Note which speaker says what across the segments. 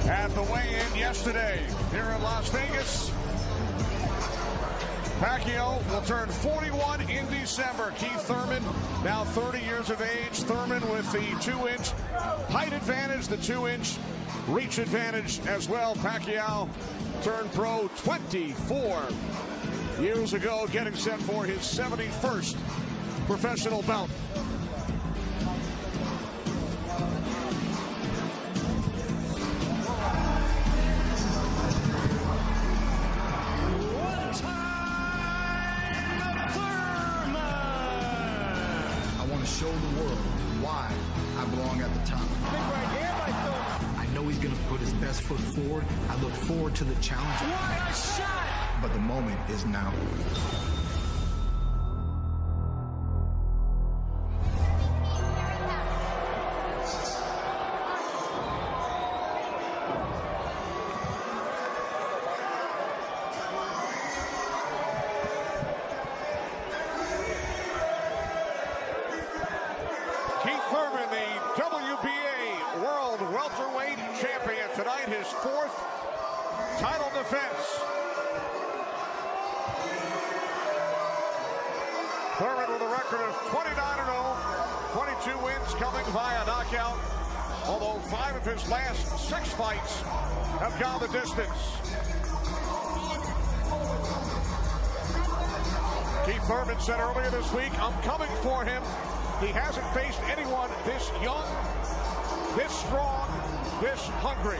Speaker 1: At the weigh-in yesterday here in Las Vegas, Pacquiao will turn 41 in December. Keith Thurman, now 30 years of age. Thurman with the 2-inch height advantage, the 2-inch reach advantage as well. Pacquiao turned pro 24 years ago, getting set for his 71st professional bout.
Speaker 2: Show the world why I belong at the top. I know he's going to put his best foot forward. I look forward to the challenge.
Speaker 3: What a shot!
Speaker 2: But the moment is now.
Speaker 1: Keith Thurman, the WBA World Welterweight Champion. Tonight, his 4th title defense. Thurman with a record of 29-0, 22 wins coming via knockout. Although 5 of his last 6 fights have gone the distance. Keith Thurman said earlier this week, "I'm coming for him." He hasn't faced anyone this young, this strong, this hungry.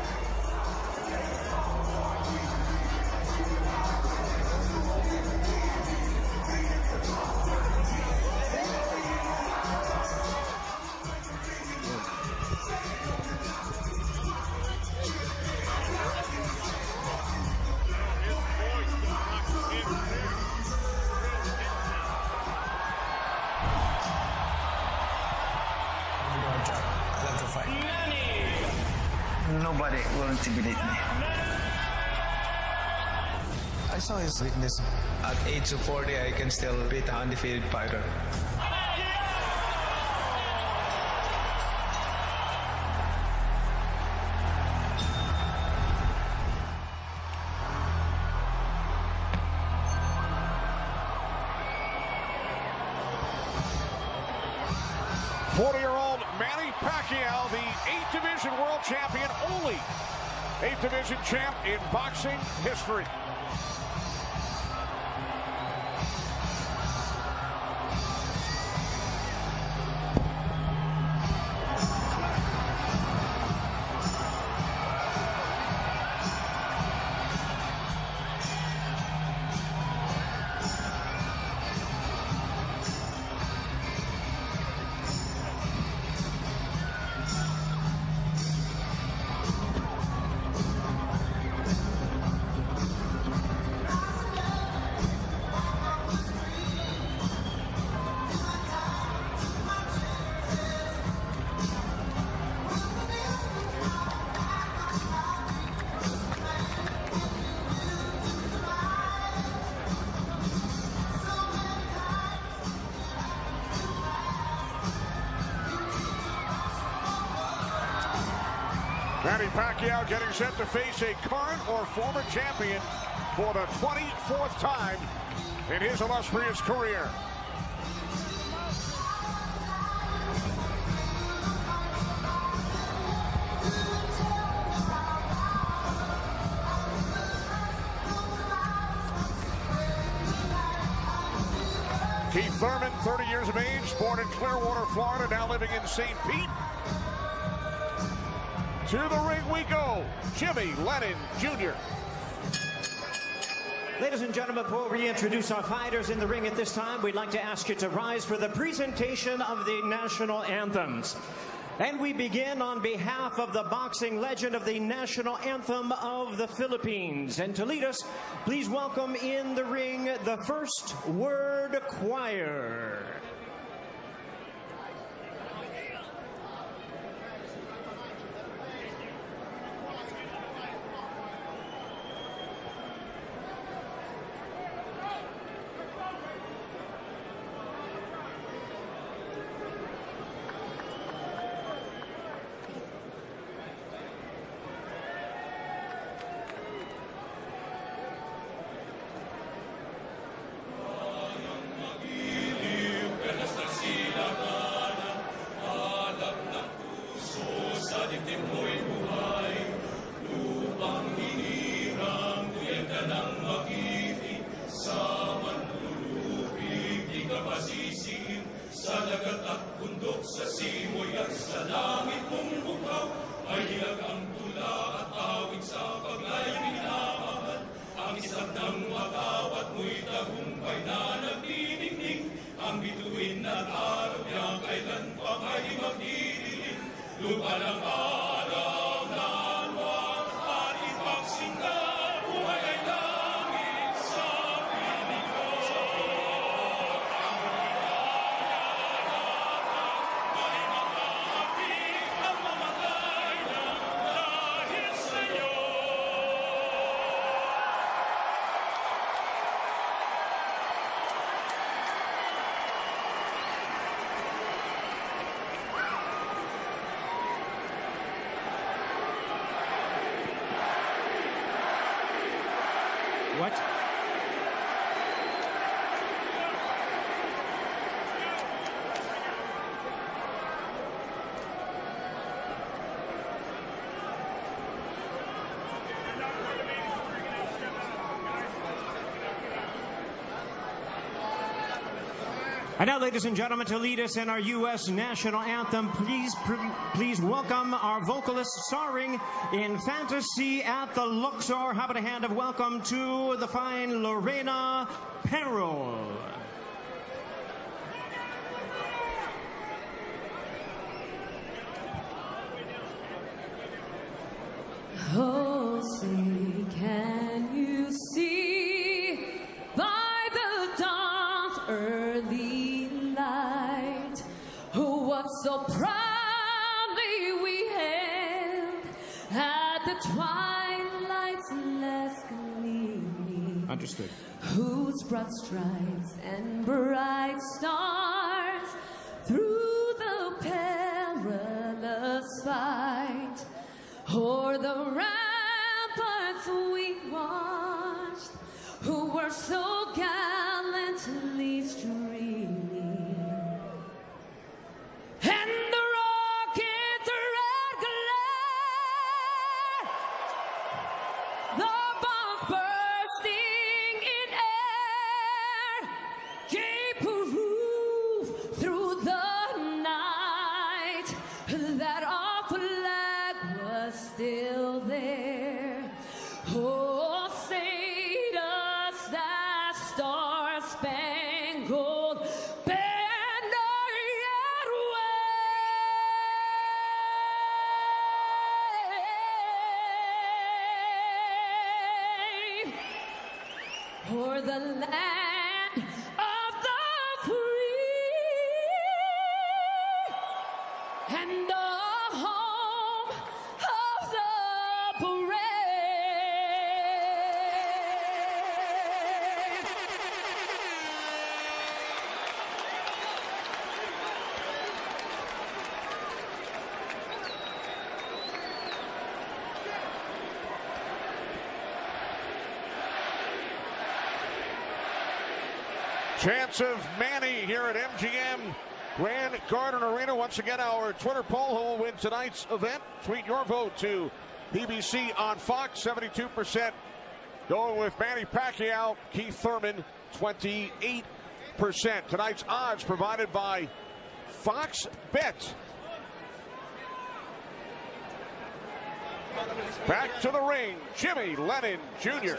Speaker 3: Manny!
Speaker 4: Nobody will intimidate me.
Speaker 5: I saw his weakness.
Speaker 6: At age of 40, I can still beat an undefeated fighter.
Speaker 1: Forty-year-old Manny Pacquiao, the 8th Division World Champion, only 8th Division champ in boxing history. Manny Pacquiao getting set to face a current or former champion for the 24th time in his illustrious career. Keith Thurman, 30 years of age, born in Clearwater, Florida, now living in St. Pete. To the ring we go, Jimmy Lennon Jr.
Speaker 7: Ladies and gentlemen, before we introduce our fighters in the ring at this time, we'd like to ask you to rise for the presentation of the national anthems. And we begin on behalf of the boxing legend of the national anthem of the Philippines. And to lead us, please welcome in the ring the First Word Choir. What? And now, ladies and gentlemen, to lead us in our U.S. national anthem, please welcome our vocalist starring in Fantasy at the Luxor. How about a hand of welcome to the fine Lorena Perrol.
Speaker 4: Oh, say, can you see by the dawn's early light what so proudly we hailed at the twilight's last gleaming?
Speaker 7: Understood.
Speaker 4: Whose broad stripes and bright stars through the perilous fight o'er the ramparts we watched, who were so gallantly streaming, and the rocket's red glare, the bombs bursting in air, gave proof through the night that our flag was still there. Oh, say does that star-spangled banner yet wave o'er the land of the free and the home of the brave?
Speaker 1: Chance of Manny here at MGM Grand Garden Arena. Once again, our Twitter poll: who will win tonight's event? Tweet your vote to PBC on Fox. 72% going with Manny Pacquiao. Keith Thurman, 28%. Tonight's odds provided by Fox Bet. Back to the ring, Jimmy Lennon Jr.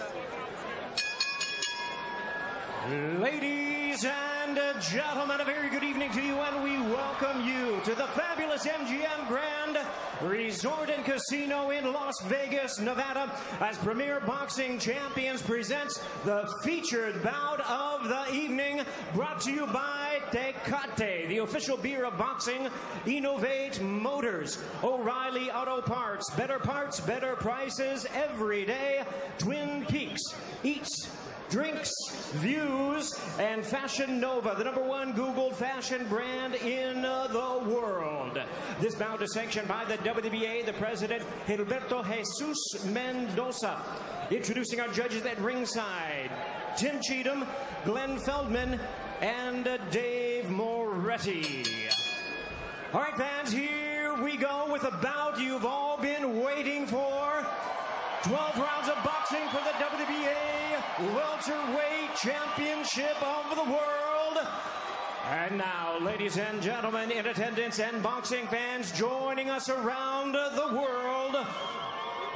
Speaker 7: Ladies and gentlemen, a very good evening to you, and we welcome you to the fabulous MGM Grand Resort and Casino in Las Vegas, Nevada, as Premier Boxing Champions presents the featured bout of the evening, brought to you by Tecate, the official beer of boxing, Innovate Motors, O'Reilly Auto Parts, better prices every day, Twin Peaks, Eats, Drinks, Views, and Fashion Nova, the #1 Googled fashion brand in the world. This bout is sanctioned by the WBA, the president, Gilberto Jesus Mendoza. Introducing our judges at ringside, Tim Cheatham, Glenn Feldman, and Dave Moretti. All right, fans, here we go with a bout you've all been waiting for. 12 rounds of boxing for the WBA Welterweight Championship of the world. And now, ladies and gentlemen, in attendance and boxing fans joining us around the world,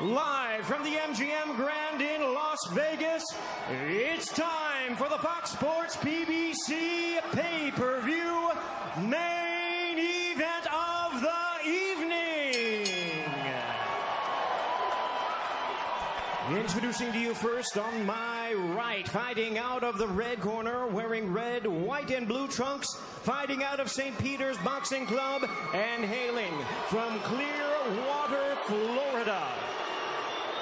Speaker 7: live from the MGM Grand in Las Vegas, it's time for the Fox Sports PBC pay-per-view main event of the evening. Introducing to you first on my right, fighting out of the red corner, wearing red, white, and blue trunks, fighting out of St. Peter's Boxing Club, and hailing from Clearwater, Florida.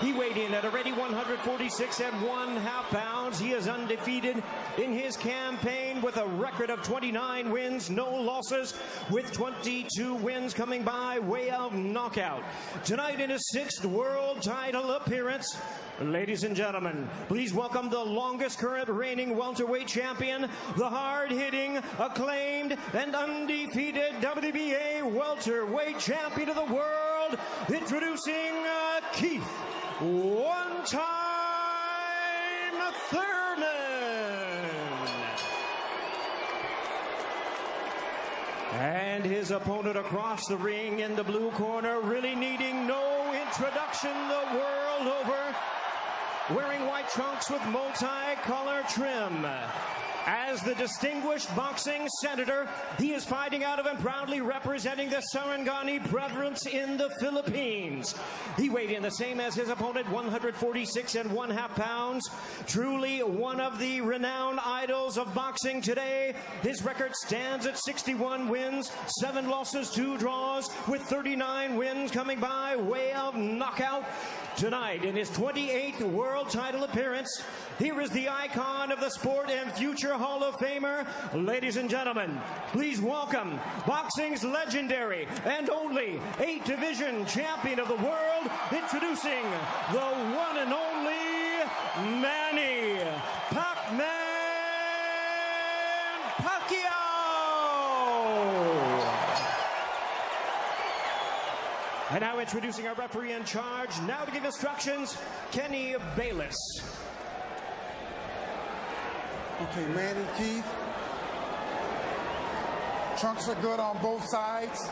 Speaker 7: He weighed in at a ready 146 1/2 pounds. He is undefeated in his campaign with a record of 29 wins, no losses, with 22 wins coming by way of knockout. Tonight in his 6th world title appearance, ladies and gentlemen, please welcome the longest current reigning welterweight champion, the hard-hitting, acclaimed, and undefeated WBA welterweight champion of the world, introducing Keith one-time Thurman. And his opponent across the ring in the blue corner, really needing no introduction the world over, wearing white trunks with multi-color trim. As the distinguished boxing senator, he is fighting out of and proudly representing the Sarangani province in the Philippines. He weighed in the same as his opponent, 146 1/2 pounds. Truly one of the renowned idols of boxing today. His record stands at 61 wins, 7 losses, 2 draws, with 39 wins coming by way of knockout. Tonight, in his 28th world title appearance, here is the icon of the sport and future Hall of Famer. Ladies and gentlemen, please welcome boxing's legendary and only 8-division champion of the world, introducing the one and only Manny Pacquiao. And now introducing our referee in charge, now to give instructions, Kenny Bayless.
Speaker 8: Okay, Manny, Keith. Trunks are good on both sides.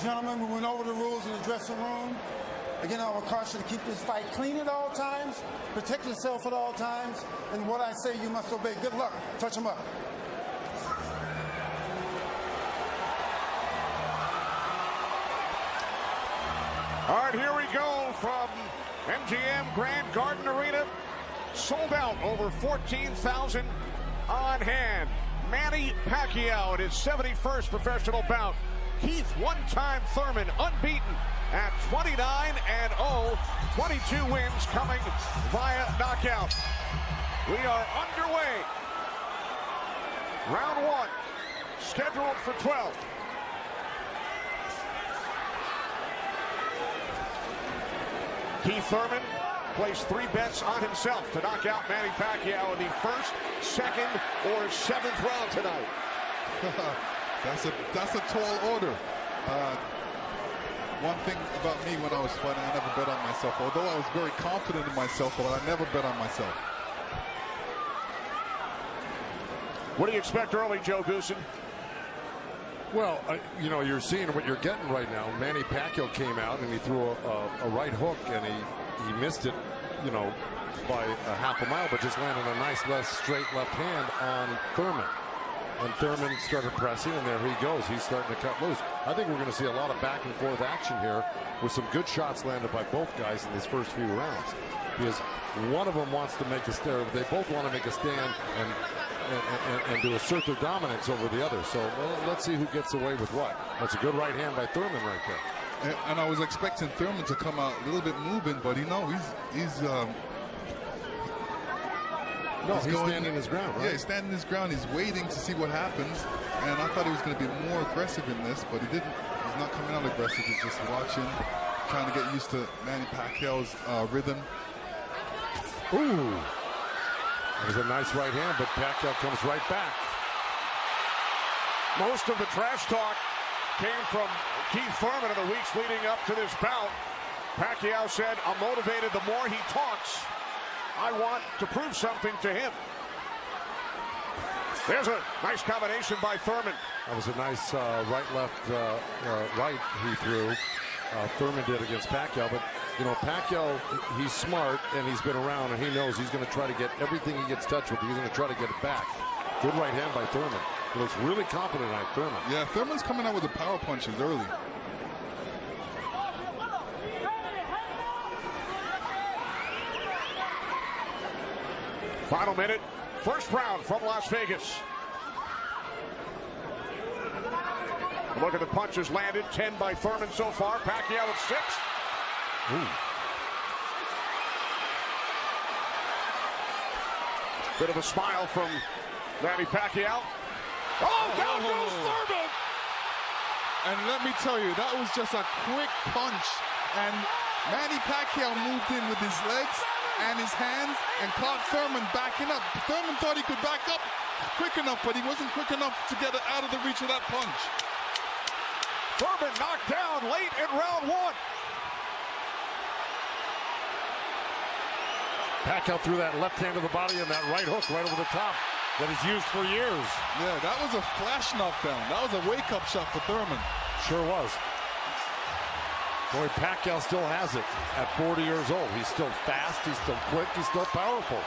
Speaker 8: Gentlemen, we went over the rules in the dressing room. Again, I would caution to keep this fight clean at all times, protect yourself at all times, and what I say you must obey. Good luck. Touch them up.
Speaker 1: All right, here we go from MGM Grand Garden Arena. Sold out, over 14,000 on hand. Manny Pacquiao in his 71st professional bout. Keith one-time Thurman, unbeaten at 29-0, 22 wins coming via knockout. We are underway. Round 1, scheduled for 12. Keith Thurman placed 3 bets on himself to knock out Manny Pacquiao in the 1st, 2nd, or 7th round tonight.
Speaker 9: That's a tall order. One thing about me when I was fighting, I never bet on myself. Although I was very confident in myself, but I never bet on myself.
Speaker 1: What do you expect early, Joe Goosen?
Speaker 10: Well, you know, you're seeing what you're getting right now. Manny Pacquiao came out and he threw a right hook and he missed it, you know, by a half a mile, but just landed a nice straight left hand on Thurman. And Thurman started pressing, and there he goes. He's starting to cut loose. I think we're going to see a lot of back and forth action here with some good shots landed by both guys in these first few rounds. Because one of them wants to make a stand. They both want to make a stand and to assert their dominance over the other. So let's see who gets away with what. That's a good right hand by Thurman right there.
Speaker 9: And I was expecting Thurman to come out a little bit moving, but he's
Speaker 10: standing his ground, right?
Speaker 9: Yeah, he's standing his ground. He's waiting to see what happens. And I thought he was going to be more aggressive in this, but he didn't. He's not coming out aggressive. He's just watching, trying to get used to Manny Pacquiao's rhythm.
Speaker 10: Ooh. That was a nice right hand, but Pacquiao comes right back.
Speaker 1: Most of the trash talk came from Keith Thurman in the weeks leading up to this bout. Pacquiao said, "I'm motivated the more he talks. I want to prove something to him." There's a nice combination by Thurman.
Speaker 10: That was a nice right-left right he threw. Thurman did against Pacquiao, but you know, Pacquiao, he's smart and he's been around and he knows he's going to try to get everything he gets touched with. He's going to try to get it back. Good right hand by Thurman. He looks really confident on Thurman.
Speaker 9: Yeah, Thurman's coming out with the power punches early.
Speaker 1: Final minute, first round from Las Vegas. Look at the punches landed, 10 by Thurman so far. Pacquiao at 6. Ooh. Bit of a smile from Manny Pacquiao. Oh, down goes Thurman!
Speaker 9: And let me tell you, that was just a quick punch. And Manny Pacquiao moved in with his legs and his hands and caught Thurman backing up. Thurman thought he could back up quick enough, but he wasn't quick enough to get out of the reach of that punch.
Speaker 1: Thurman knocked down late in round 1.
Speaker 10: Pacquiao threw that left hand to the body and that right hook right over the top that he's used for years.
Speaker 9: Yeah, that was a flash knockdown. That was a wake-up shot for Thurman.
Speaker 10: Sure was. Boy, Pacquiao still has it at 40 years old. He's still fast, he's still quick, he's still powerful.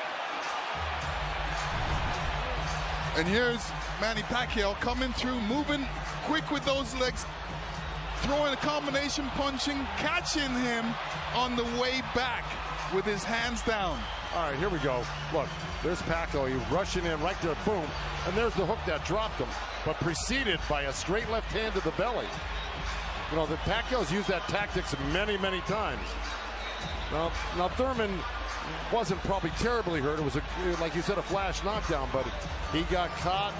Speaker 9: And here's Manny Pacquiao coming through, moving quick with those legs, throwing a combination punching, catching him on the way back with his hands down.
Speaker 10: All right, here we go. Look, there's Pacquiao. He's rushing in right there, boom. And there's the hook that dropped him, but preceded by a straight left hand to the belly. You know, the Pacquiao's used that tactics many, many times. Now Thurman wasn't probably terribly hurt. It was, like you said, a flash knockdown, but he got caught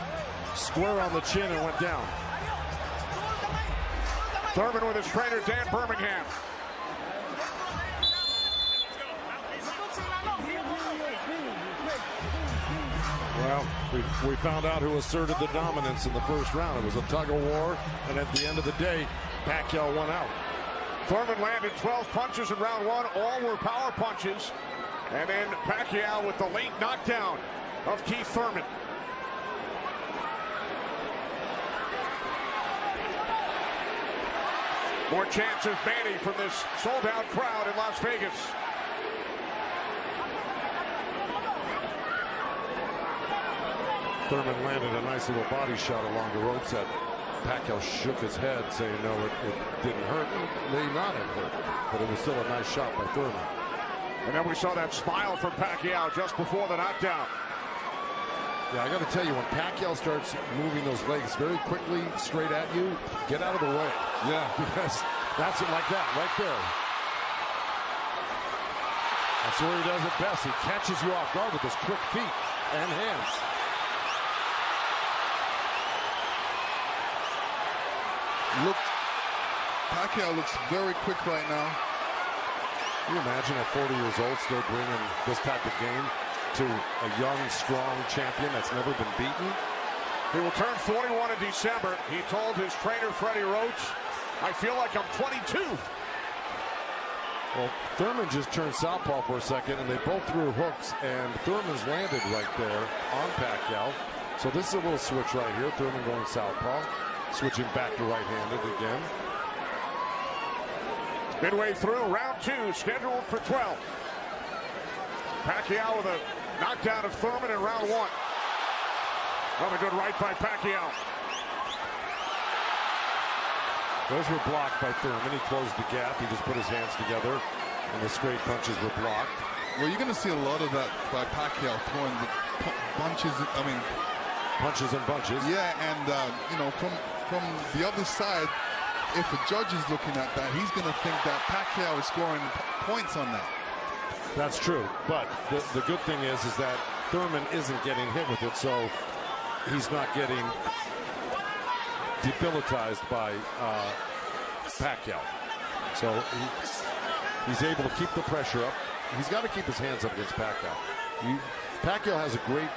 Speaker 10: square on the chin and went down.
Speaker 1: Thurman with his trainer, Dan Birmingham.
Speaker 10: Well, we found out who asserted the dominance in the first round. It was a tug-of-war, and at the end of the day, Pacquiao won out.
Speaker 1: Thurman landed 12 punches in round 1. All were power punches. And then Pacquiao with the late knockdown of Keith Thurman. More chances, Manny, from this sold-out crowd in Las Vegas.
Speaker 10: Thurman landed a nice little body shot along the ropes that Pacquiao shook his head, saying no, it didn't hurt. It may not have hurt, but it was still a nice shot by Thurman.
Speaker 1: And then we saw that smile from Pacquiao just before the knockdown.
Speaker 10: Yeah, I got to tell you, when Pacquiao starts moving those legs very quickly straight at you, get out of the way.
Speaker 9: Yeah.
Speaker 10: Because that's it, like that, right there. That's where he does it best. He catches you off guard with his quick feet and hands.
Speaker 9: Look, Pacquiao looks very quick right now.
Speaker 10: Can you imagine at 40 years old still bringing this type of game to a young, strong champion that's never been beaten?
Speaker 1: He will turn 41 in December. He told his trainer, Freddie Roach, I feel like I'm 22.
Speaker 10: Well, Thurman just turned southpaw for a second, and they both threw hooks, and Thurman's landed right there on Pacquiao. So this is a little switch right here. Thurman going southpaw, switching back to right-handed again.
Speaker 1: Midway through round 2, scheduled for 12. Pacquiao with a knockdown of Thurman in round 1. Another good right by Pacquiao.
Speaker 10: Those were blocked by Thurman. He closed the gap. He just put his hands together, and the straight punches were blocked.
Speaker 9: Well, you're going to see a lot of that by Pacquiao throwing the punches. I mean,
Speaker 10: punches and bunches.
Speaker 9: Yeah, and you know, from the other side, if a judge is looking at that, he's going to think that Pacquiao is scoring points on that.
Speaker 10: That's true, but the good thing is that Thurman isn't getting hit with it, so he's not getting debilitized by Pacquiao. So he's able to keep the pressure up. He's got to keep his hands up against Pacquiao. Pacquiao has a great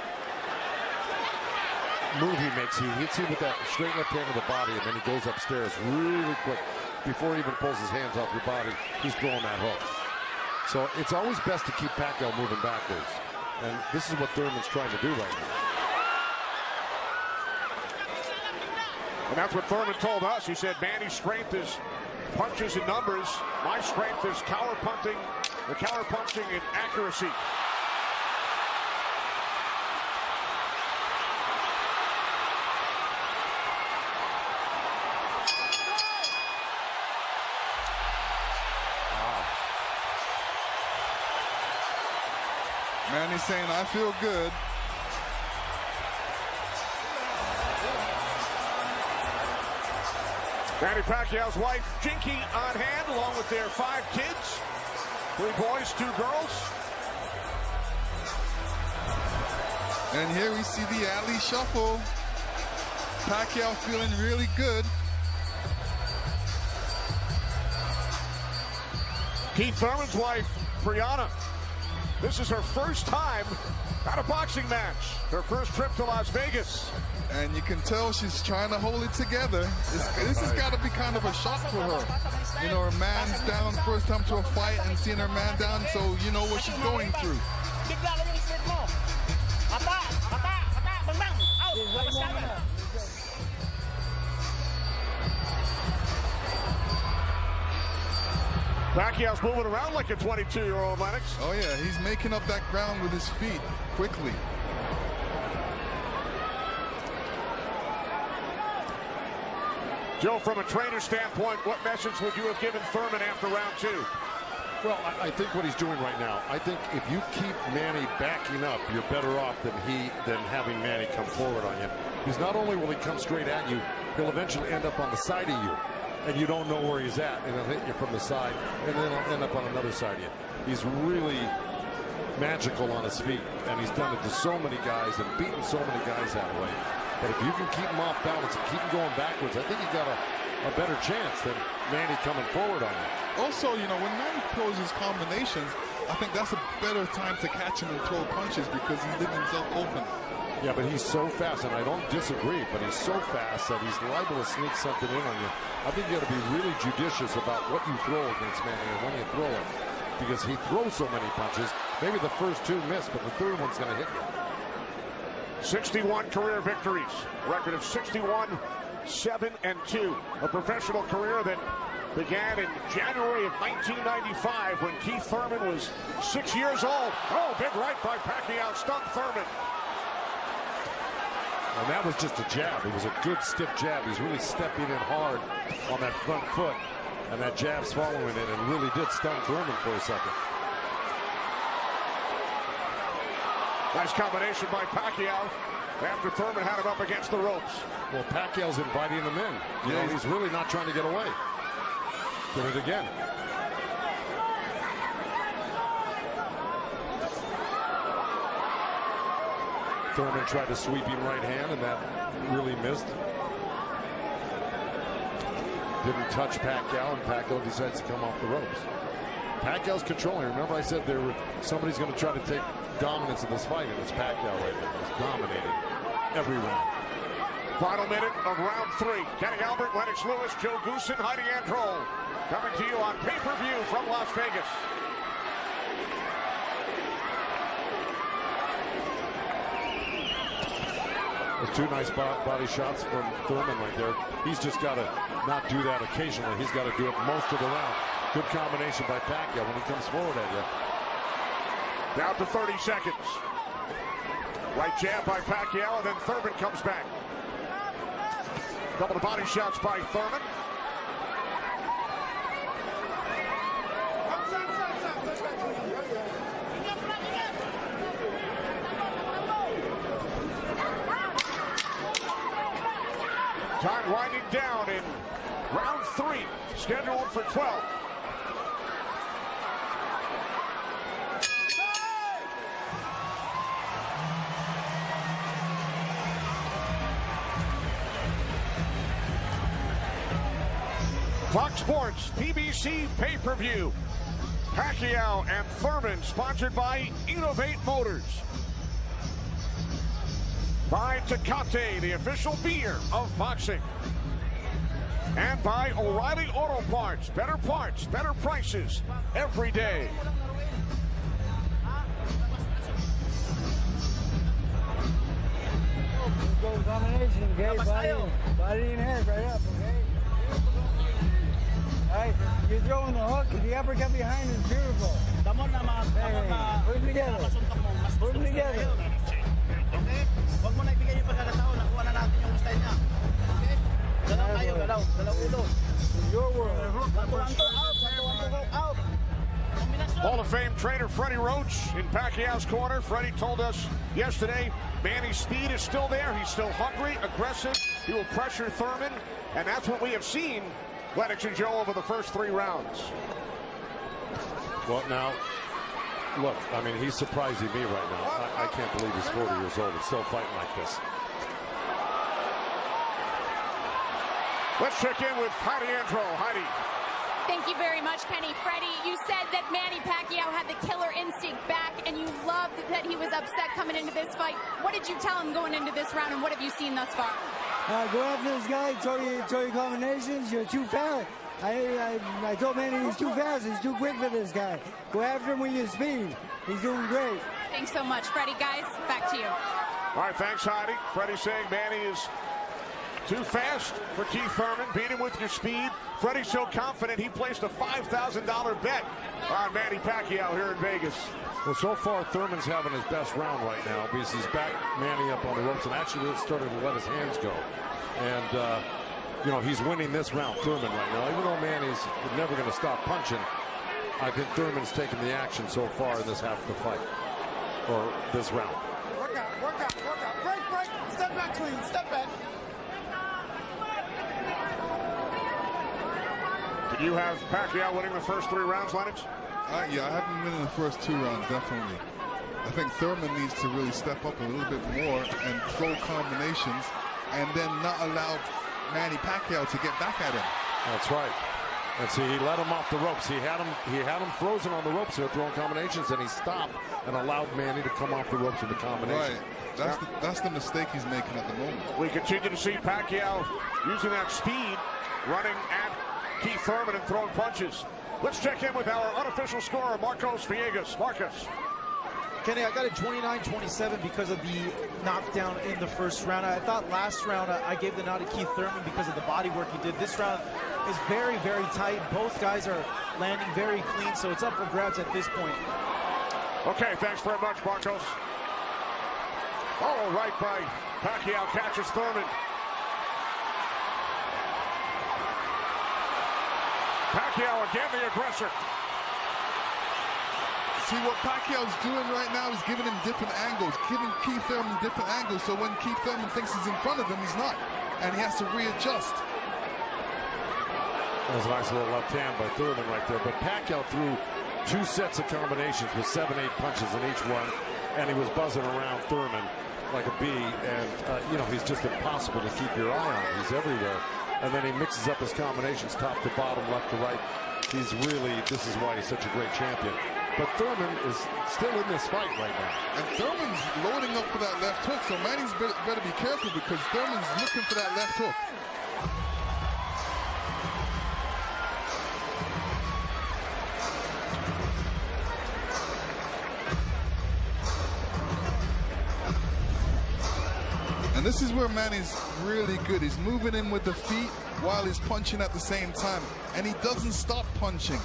Speaker 10: move he makes. He hits you with that straight left hand to the body, and then he goes upstairs really quick. Before he even pulls his hands off your body, he's throwing that hook. So it's always best to keep Pacquiao moving backwards. And this is what Thurman's trying to do right now.
Speaker 1: And that's what Thurman told us. He said, Manny's strength is punches and numbers. My strength is counter punching and accuracy.
Speaker 9: Manny's saying, I feel good.
Speaker 1: Manny Pacquiao's wife, Jinky, on hand, along with their 5 kids. 3 boys, 2 girls.
Speaker 9: And here we see the alley shuffle. Pacquiao feeling really good.
Speaker 1: Keith Thurman's wife, Brianna. This is her first time at a boxing match. Her first trip to Las Vegas.
Speaker 9: And you can tell she's trying to hold it together. This has got to be kind of a shock for her. You know, her man's down first time to a fight and seeing her man down, so you know what she's going through.
Speaker 1: Pacquiao's moving around like a 22-year-old, Lennox.
Speaker 9: Oh, yeah, he's making up that ground with his feet quickly.
Speaker 1: Joe, from a trainer standpoint, what message would you have given Thurman after round 2?
Speaker 10: Well, I think what he's doing right now, I think if you keep Manny backing up, you're better off than having Manny come forward on you. Because not only will he come straight at you, he'll eventually end up on the side of you. And you don't know where he's at, and he'll hit you from the side, and then he'll end up on another side of you. He's really magical on his feet, and he's done it to so many guys and beaten so many guys that way. But if you can keep him off balance and keep him going backwards, I think you got a better chance than Manny coming forward on you.
Speaker 9: Also, you know, when Manny throws his combinations, I think that's a better time to catch him and throw punches because he's leaving himself open.
Speaker 10: Yeah, but he's so fast, and I don't disagree, but he's so fast that he's liable to sneak something in on you. I think you got to be really judicious about what you throw against Manny and when you throw it, because he throws so many punches. Maybe the first 2 miss, but the third one's going to hit you.
Speaker 1: 61 career victories, record of 61, 7-2. A professional career that began in January of 1995 when Keith Thurman was 6 years old. Oh, big right by Pacquiao, stunned Thurman.
Speaker 10: And that was just a jab. It was a good stiff jab. He's really stepping in hard on that front foot. And that jab's following it and really did stun Thurman for a second.
Speaker 1: Nice combination by Pacquiao after Thurman had him up against the ropes.
Speaker 10: Well, Pacquiao's inviting him in. You know, he's really not trying to get away. Did it again. Thurman tried a sweeping right hand, and that really missed. Didn't touch Pacquiao, and Pacquiao decides to come off the ropes. Pacquiao's controlling. Remember I said somebody's going to try to take dominance in this fight, and it's Pacquiao right there. He's dominating every round.
Speaker 1: Final minute of round 3. Kenny Albert, Lennox Lewis, Joe Goosen, Heidi Androl. Coming to you on pay-per-view from Las Vegas.
Speaker 10: Those 2 nice body shots from Thurman right there. He's just got to not do that occasionally. He's got to do it most of the round. Good combination by Pacquiao when he comes forward at you.
Speaker 1: Down to 30 seconds. Right jab by Pacquiao, and then Thurman comes back. Couple of body shots by Thurman. Time winding down in round 3, scheduled for 12. Fox Sports, PBC pay-per-view. Pacquiao and Thurman, sponsored by Innovate Motors. By Tecate, the official beer of boxing. And by O'Reilly Auto Parts, better prices every day.
Speaker 11: Let's go combination, okay? Body and head right up, okay? Alright, you're throwing the hook, the uppercut behind is beautiful. Hey, put them together. Put them together.
Speaker 12: Okay? Huwag mo na ibigay yung pagkakataon. Nakuha na natin yung style niya. Okay? Dalaw tayo, dalaw ulo.
Speaker 11: Your world.
Speaker 12: Out. Kombinasyon.
Speaker 1: Hall of Fame trainer Freddie Roach in Pacquiao's corner. Freddie told us yesterday Manny's speed is still there. He's still hungry, aggressive. He will pressure Thurman, and that's what we have seen Lennox and Joe over the first 3 rounds.
Speaker 10: Well, now, look, I mean, he's surprising me right now. I can't believe he's 40 years old and still fighting like this.
Speaker 1: Let's check in with Heidi Andro. Heidi.
Speaker 13: Thank you very much, Kenny. Freddie, you said that Manny Pacquiao had the killer instinct back, and you loved that he was upset coming into this fight. What did you tell him going into this round, and what have you seen thus far?
Speaker 11: Go after this guy, throw your combinations. You're too fast. I told Manny he's too fast. He's too quick for this guy. Go after him with your speed. He's doing great.
Speaker 13: Thanks so much, Freddie. Guys, back to you.
Speaker 1: All right, thanks, Heidi. Freddie saying Manny is too fast for Keith Thurman. Beat him with your speed. Freddie's so confident he placed a $5,000 bet on Manny Pacquiao here in Vegas.
Speaker 10: Well, so far, Thurman's having his best round right now because he's back Manny up on the ropes and actually really started to let his hands go. And, you know, he's winning this round, Thurman, right now. Even though Manny's never going to stop punching, I think Thurman's taken the action so far in this half of the fight, or this round.
Speaker 8: Work out, work out, work out. Break, break. Step back clean, step back.
Speaker 1: Did you have Pacquiao winning the first 3 rounds, Lennox?
Speaker 9: Yeah, I haven't been in the first 2 rounds, definitely. I think Thurman needs to really step up a little bit more and throw combinations and then not allow Manny Pacquiao to get back at him.
Speaker 10: That's right. And see, he let him off the ropes. He had him frozen on the ropes here, throwing combinations, and he stopped and allowed Manny to come off the ropes with the combination.
Speaker 9: Right. That's the mistake he's making at the moment.
Speaker 1: We continue to see Pacquiao using that speed, running at Keith Thurman and throwing punches. Let's check in with our unofficial scorer, Marcos Villegas. Marcos.
Speaker 14: Kenny, I got it 29-27 because of the knockdown in the first round. I thought last round I gave the nod to Keith Thurman because of the body work he did. This round is very, very tight. Both guys are landing very clean, so it's up for grabs at this point.
Speaker 1: Okay, thanks very much, Marcos. Oh, right by Pacquiao, catches Thurman. Pacquiao again, the aggressor.
Speaker 9: See, what Pacquiao's doing right now is giving him different angles, giving Keith Thurman different angles, so when Keith Thurman thinks he's in front of him, he's not, and he has to readjust.
Speaker 10: That was a nice little left hand by Thurman right there, but Pacquiao threw 2 sets of combinations with 7-8 punches in each one, and he was buzzing around Thurman like a bee, and, you know, he's just impossible to keep your eye on. He's everywhere, and then he mixes up his combinations top to bottom, left to right. He's really, this is why he's such a great champion. But Thurman is still in this fight right now.
Speaker 9: And Thurman's loading up for that left hook, so Manny's better be careful because Thurman's looking for that left hook. And this is where Manny's really good. He's moving in with the feet while he's punching at the same time. And he doesn't stop punching.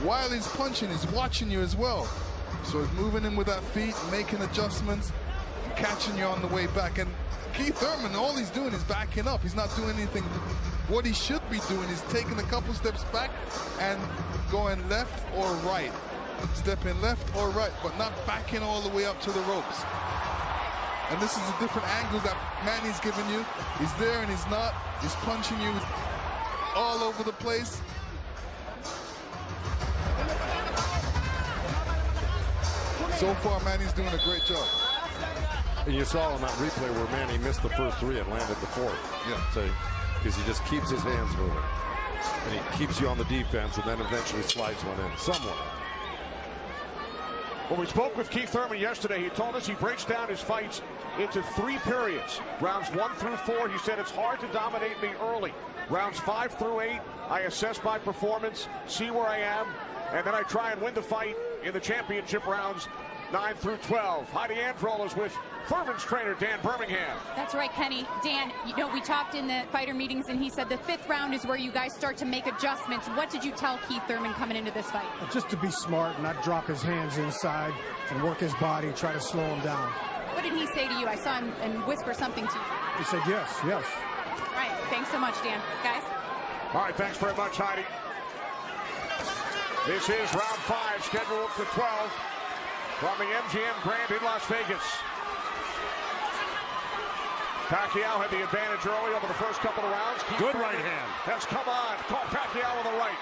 Speaker 9: While he's punching, he's watching you as well. So he's moving in with that feet, making adjustments, and catching you on the way back. And Keith Thurman, all he's doing is backing up. He's not doing anything. What he should be doing is taking a couple steps back and going left or right. Stepping left or right, but not backing all the way up to the ropes. And this is the different angles that Manny's giving you. He's there and he's not. He's punching you all over the place. So far, Manny's doing a great job.
Speaker 10: And you saw on that replay where Manny missed the first 3 and landed the 4th.
Speaker 9: Yeah.
Speaker 10: Because he just keeps his hands moving. And he keeps you on the defense and then eventually slides one in somewhere.
Speaker 1: When we spoke with Keith Thurman yesterday, he told us he breaks down his fights into 3 periods. Rounds 1 through 4, he said it's hard to dominate me early. Rounds 5 through 8, I assess my performance, see where I am, and then I try and win the fight in the championship rounds 9 through 12. Heidi Andro is with Thurman's trainer, Dan Birmingham.
Speaker 13: That's right, Kenny. Dan, you know, we talked in the fighter meetings, and he said the 5th round is where you guys start to make adjustments. What did you tell Keith Thurman coming into this fight?
Speaker 11: Just to be smart, not drop his hands inside and work his body, try to slow him down.
Speaker 13: What did he say to you? I saw him and whisper something to you.
Speaker 11: He said yes, yes.
Speaker 13: All right, thanks so much, Dan. Guys?
Speaker 1: All right, thanks very much, Heidi. This is round 5, scheduled for 12 from the MGM Grand in Las Vegas. Pacquiao had the advantage early over the first couple of rounds.
Speaker 10: Good right hand.
Speaker 1: Has come on. Caught Pacquiao with a right.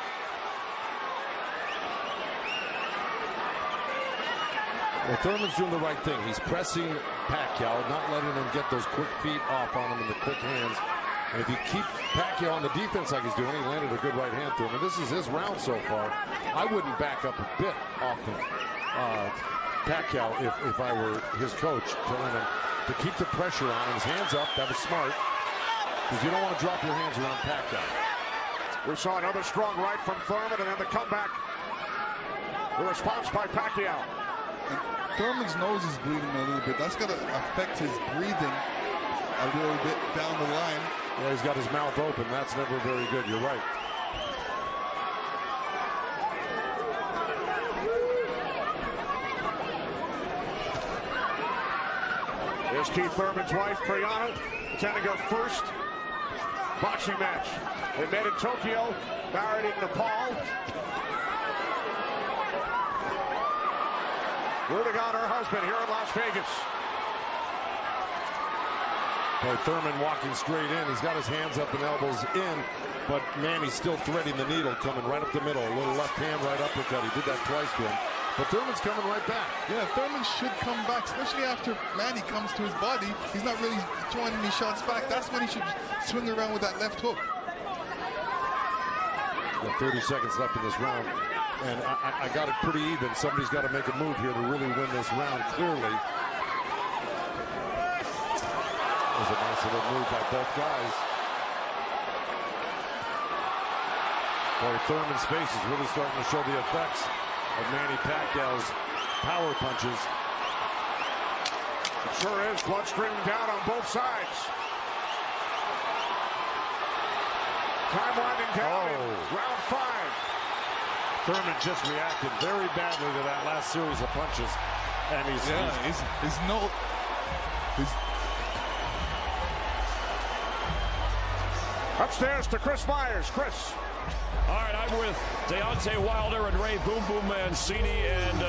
Speaker 10: Well, Thurman's doing the right thing. He's pressing Pacquiao, not letting him get those quick feet off on him and the quick hands. And if you keep Pacquiao on the defense like he's doing, he landed a good right hand through him. And this is his round so far. I wouldn't back up a bit off of Pacquiao if I were his coach, telling him to keep the pressure on him. His hands up. That was smart, because you don't want to drop your hands around Pacquiao.
Speaker 1: We saw another strong right from Thurman, and then the comeback. The response by Pacquiao.
Speaker 9: Thurman's nose is bleeding a little bit. That's going to affect his breathing a little bit down the line.
Speaker 10: Yeah, he's got his mouth open. That's never very good. You're right.
Speaker 1: Here's Keith Thurman's wife, Brianna, attending her first boxing match. They met in Tokyo, married in Nepal. Rooting on her husband here in Las Vegas.
Speaker 10: Boy, Thurman walking straight in. He's got his hands up and elbows in, but Manny's still threading the needle, coming right up the middle. A little left hand, right uppercut. He did that twice to him. But Thurman's coming right back.
Speaker 9: Yeah, Thurman should come back, especially after Manny comes to his body. He's not really throwing any shots back. That's when he should swing around with that left hook.
Speaker 10: Got 30 seconds left in this round. And I got it pretty even. Somebody's got to make a move here to really win this round clearly. There's a nice little move by both guys. Boy, Thurman's face is really starting to show the effects of Manny Pacquiao's power punches.
Speaker 1: It sure is. Blood streaming down on both sides. Time winding down in round 5.
Speaker 10: Thurman just reacted very badly to that last series of punches. And
Speaker 1: upstairs to Chris Myers. Chris.
Speaker 15: All right, I'm with Deontay Wilder and Ray Boom Boom Mancini. And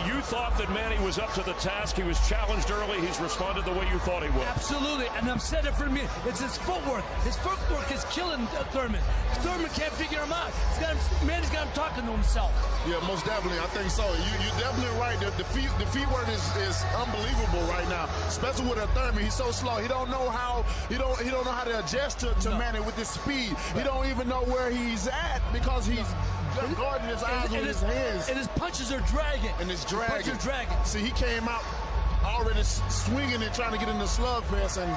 Speaker 15: you thought that Manny was up to the task. He was challenged early. He's responded the way you thought he would.
Speaker 3: Absolutely, and I've said it for me. It's his footwork. His footwork is killing Thurman. Thurman can't figure him out. Manny's got him talking to himself.
Speaker 16: Yeah, most definitely. I think so. You're definitely right. The feet work is unbelievable right now, especially with a Thurman. He's so slow. He don't know how to adjust to Manny with his speed. Right. He don't even know where he's at because he's guarding his eyes with his hands.
Speaker 3: And his punches are dragging.
Speaker 16: And it's dragging.
Speaker 3: Punches are dragging.
Speaker 16: See, he came out already swinging and trying to get in the slugfest. And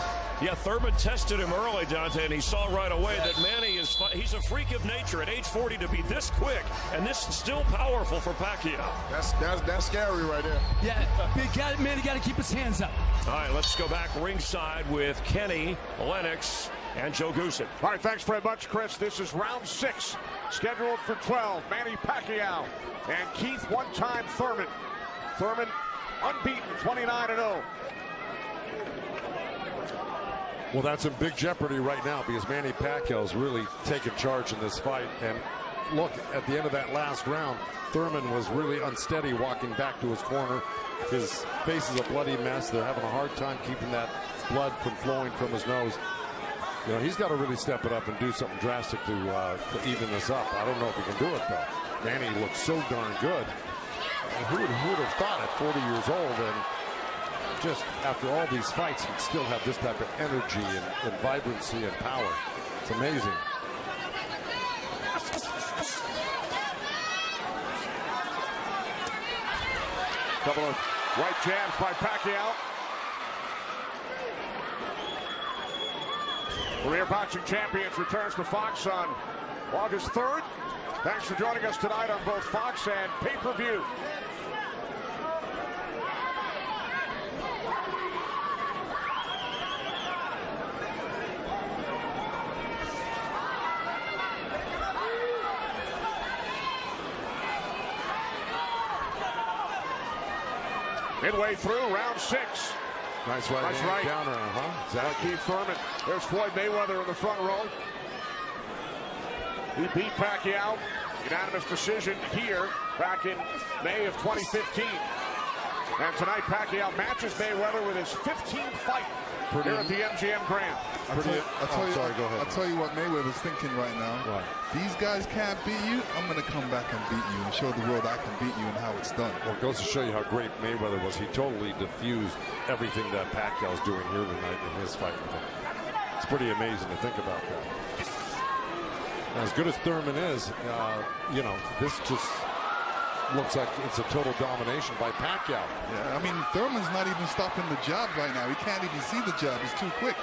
Speaker 15: yeah, Thurman tested him early, Dante, and he saw right away that Manny he's a freak of nature at age 40 to be this quick and this still powerful for Pacquiao.
Speaker 16: That's scary right there.
Speaker 3: Yeah, Manny got to keep his hands up.
Speaker 15: All right, let's go back ringside with Kenny, Lennox, and Joe Goosen.
Speaker 1: All right, thanks very much, Chris. This is round 6, scheduled for 12. Manny Pacquiao and Keith one-time Thurman. Thurman unbeaten, 29-0.
Speaker 10: Well, that's in big jeopardy right now because Manny Pacquiao's really taken charge in this fight. And look, at the end of that last round, Thurman was really unsteady walking back to his corner. His face is a bloody mess. They're having a hard time keeping that blood from flowing from his nose. You know, he's got to really step it up and do something drastic to even this up. I don't know if he can do it, though. Manny looks so darn good. Who would have thought at 40 years old and just after all these fights he'd still have this type of energy and vibrancy and power. It's amazing.
Speaker 1: Couple of right jabs by Pacquiao. Career Boxing Champions returns to Fox on August 3rd. Thanks for joining us tonight on both Fox and pay-per-view. Midway through round 6.
Speaker 10: Nice right downer, huh?
Speaker 1: Exactly. Keith Thurman. There's Floyd Mayweather in the front row. He beat Pacquiao Unanimous decision here back in May of 2015. And tonight, Pacquiao matches Mayweather with his 15th fight here at the MGM Grand.
Speaker 9: I'll tell you what Mayweather's thinking right now.
Speaker 10: Right.
Speaker 9: These guys can't beat you. I'm going to come back and beat you and show the world I can beat you and how it's done.
Speaker 10: Well, it goes to show you how great Mayweather was. He totally diffused everything that Pacquiao's doing here tonight in his fight with him. It's pretty amazing to think about that. As good as Thurman is, you know, this just looks like it's a total domination by Pacquiao.
Speaker 9: Yeah, I mean, Thurman's not even stopping the jab right now. He can't even see the jab. It's too quick.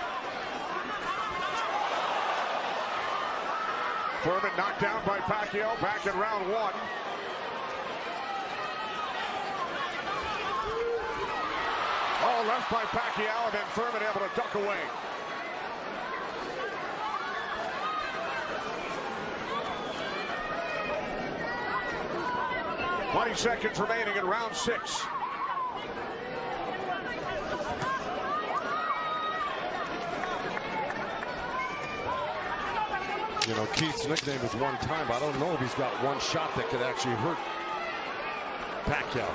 Speaker 1: Thurman knocked down by Pacquiao back in round 1. All left by Pacquiao, and then Thurman able to duck away. "20 seconds remaining in round 6.
Speaker 10: You know, Keith's nickname is One Time, but I don't know if he's got one shot that could actually hurt Pacquiao.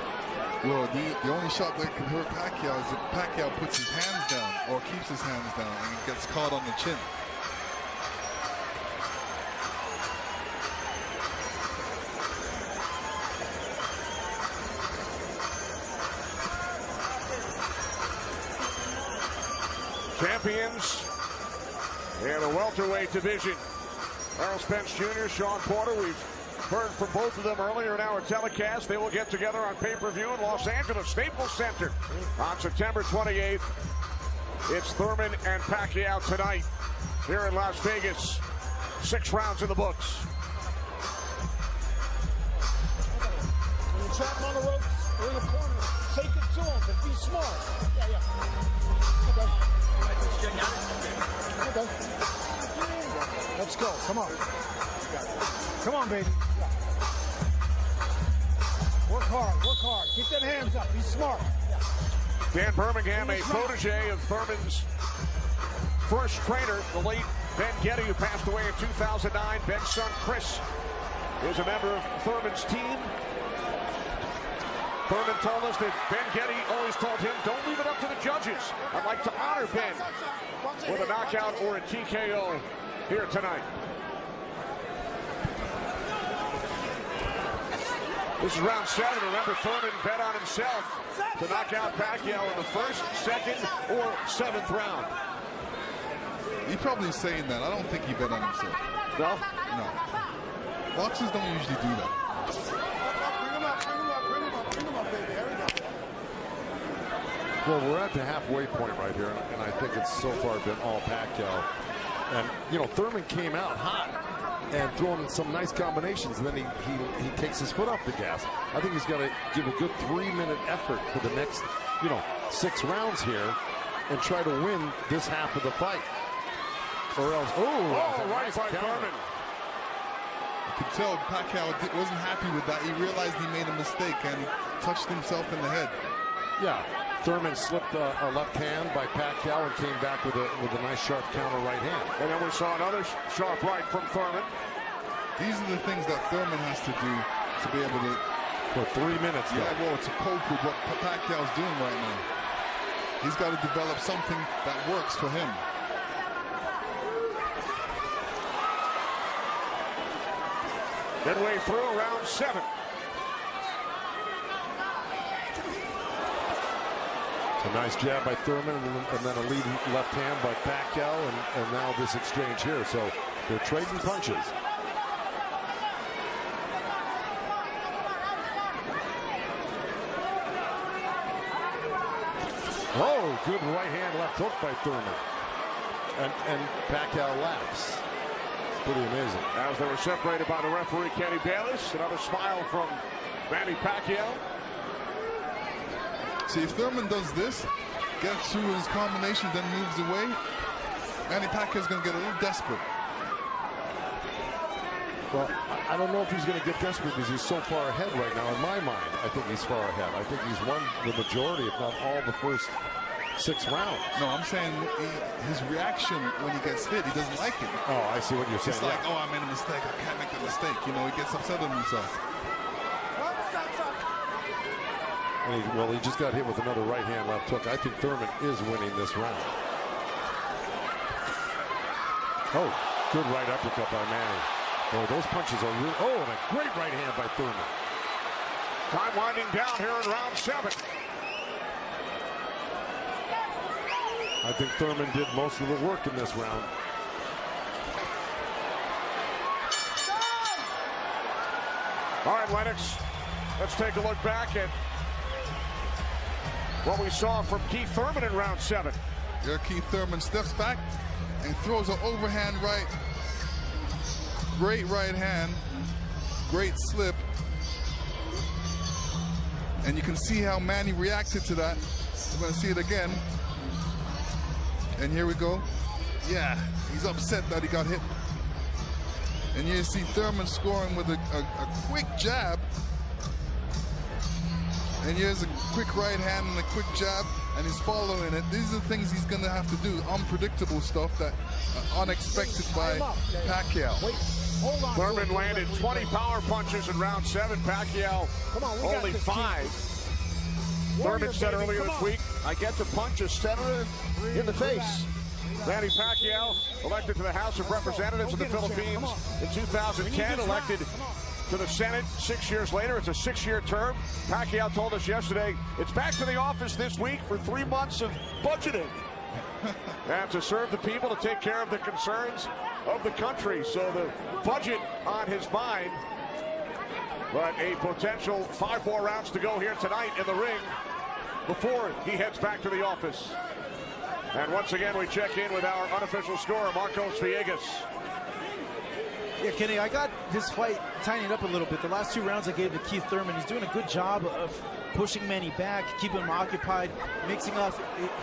Speaker 9: Well, the only shot that could hurt Pacquiao is if Pacquiao puts his hands down or keeps his hands down and gets caught on the chin.
Speaker 1: Champions in a welterweight division. Errol Spence Jr., Sean Porter. We've heard from both of them earlier in our telecast. They will get together on pay-per-view in Los Angeles Staples Center on September 28th. It's Thurman and Pacquiao tonight here in Las Vegas. 6 rounds in the books.
Speaker 8: When you trap him on the ropes or in the corner, take it to him, but be smart. Okay. Let's go. Come on. Come on, baby. Work hard. Work hard. Keep them hands up. Be smart.
Speaker 1: Dan Birmingham, a protege of Thurman's first trainer, the late Ben Getty, who passed away in 2009. Ben's son, Chris, is a member of Thurman's team. Thurman told us that Ben Getty always told him, don't leave it up to the judges. I'd like to honor Ben with a knockout or a TKO here tonight. This is round 7. Remember, Thurman bet on himself to knock out Pacquiao in the first, second, or 7th round.
Speaker 9: He's probably saying that. I don't think he bet on himself.
Speaker 1: No?
Speaker 9: No. Boxers don't usually do that.
Speaker 10: Well, we're at the halfway point right here, and I think it's so far been all Pacquiao. And, you know, Thurman came out hot and throwing some nice combinations, and then he takes his foot off the gas. I think he's got to give a good 3-minute effort for the next, you know, 6 rounds here and try to win this half of the fight. Or else,
Speaker 1: right by Thurman.
Speaker 9: You could tell Pacquiao wasn't happy with that. He realized he made a mistake and touched himself in the head.
Speaker 10: Yeah. Thurman slipped a left hand by Pacquiao and came back with a nice sharp counter right hand.
Speaker 1: And then we saw another sharp right from Thurman.
Speaker 9: These are the things that Thurman has to do to be able to...
Speaker 10: For 3 minutes.
Speaker 9: Yeah, well, to cope with what Pacquiao's doing right now. He's got to develop something that works for him.
Speaker 1: Midway through round 7.
Speaker 10: A nice jab by Thurman, and then a lead left hand by Pacquiao, and now this exchange here. So they're trading punches. Oh, good right hand left hook by Thurman. And Pacquiao laughs. It's pretty amazing.
Speaker 1: As they were separated by the referee, Kenny Bayless. Another smile from Manny Pacquiao.
Speaker 9: See, if Thurman does this, gets through his combination, then moves away, Manny Pacquiao's going to get a little desperate.
Speaker 10: Well, I don't know if he's going to get desperate because he's so far ahead right now. In my mind, I think he's far ahead. I think he's won the majority, if not all, the first 6 rounds.
Speaker 9: No, I'm saying his reaction when he gets hit, he doesn't like it.
Speaker 10: Oh, I see what you're saying.
Speaker 9: It's like, oh, I made a mistake. I can't make a mistake. You know, he gets upset with himself.
Speaker 10: And he just got hit with another right hand left hook. I think Thurman is winning this round. Oh, good right uppercut by Manny. Boy, those punches are real. Oh, and a great right hand by Thurman.
Speaker 1: Time winding down here in round 7.
Speaker 10: I think Thurman did most of the work in this round.
Speaker 1: All right, Lennox, let's take a look back at what we saw from Keith Thurman in round 7.
Speaker 9: Yeah, Keith Thurman steps back and throws an overhand right. Great right hand. Great slip. And you can see how Manny reacted to that. We're going to see it again. And here we go. Yeah, he's upset that he got hit. And you see Thurman scoring with a quick jab. And here's a quick right hand and a quick jab, and he's following it. These are the things he's going to have to do. Unpredictable stuff that unexpected by Pacquiao.
Speaker 1: Thurman landed 20 power punches in round 7. Pacquiao only 5. Thurman said earlier this week, I get to punch a center in the face. Manny Pacquiao, elected to the House of Representatives of the Philippines in 2010, elected to the Senate 6 years later. It's a 6-year term. Pacquiao told us yesterday it's back to the office this week for 3 months of budgeting. And to serve the people, to take care of the concerns of the country. So the budget on his mind. But a potential 5 more rounds to go here tonight in the ring before he heads back to the office. And once again, we check in with our unofficial scorer, Marcos Villegas.
Speaker 14: Yeah, Kenny, I got this fight tightened up a little bit. The last 2 rounds I gave to Keith Thurman. He's doing a good job of pushing Manny back, keeping him occupied, mixing up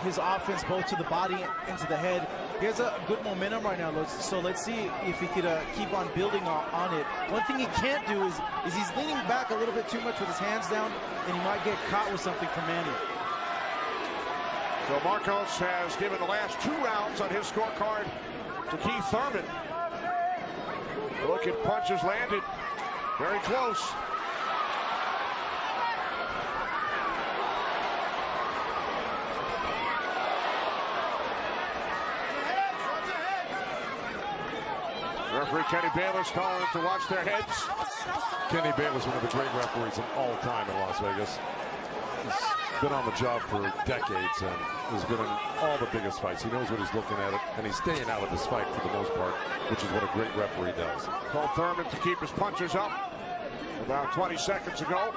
Speaker 14: his offense both to the body and to the head. He has a good momentum right now, so let's see if he could keep on building on it. One thing he can't do is he's leaning back a little bit too much with his hands down, and he might get caught with something from Manny.
Speaker 1: So Marcos has given the last 2 rounds on his scorecard to Keith Thurman. Look at punches landed. Very close. Referee Kenny Bayless calling them to watch their heads.
Speaker 10: Kenny Bayless, one of the great referees of all time in Las Vegas. He's been on the job for decades and has been in all the biggest fights. He knows what he's looking at, and he's staying out of this fight for the most part, which is what a great referee does.
Speaker 1: Told Thurman to keep his punches up about 20 seconds ago.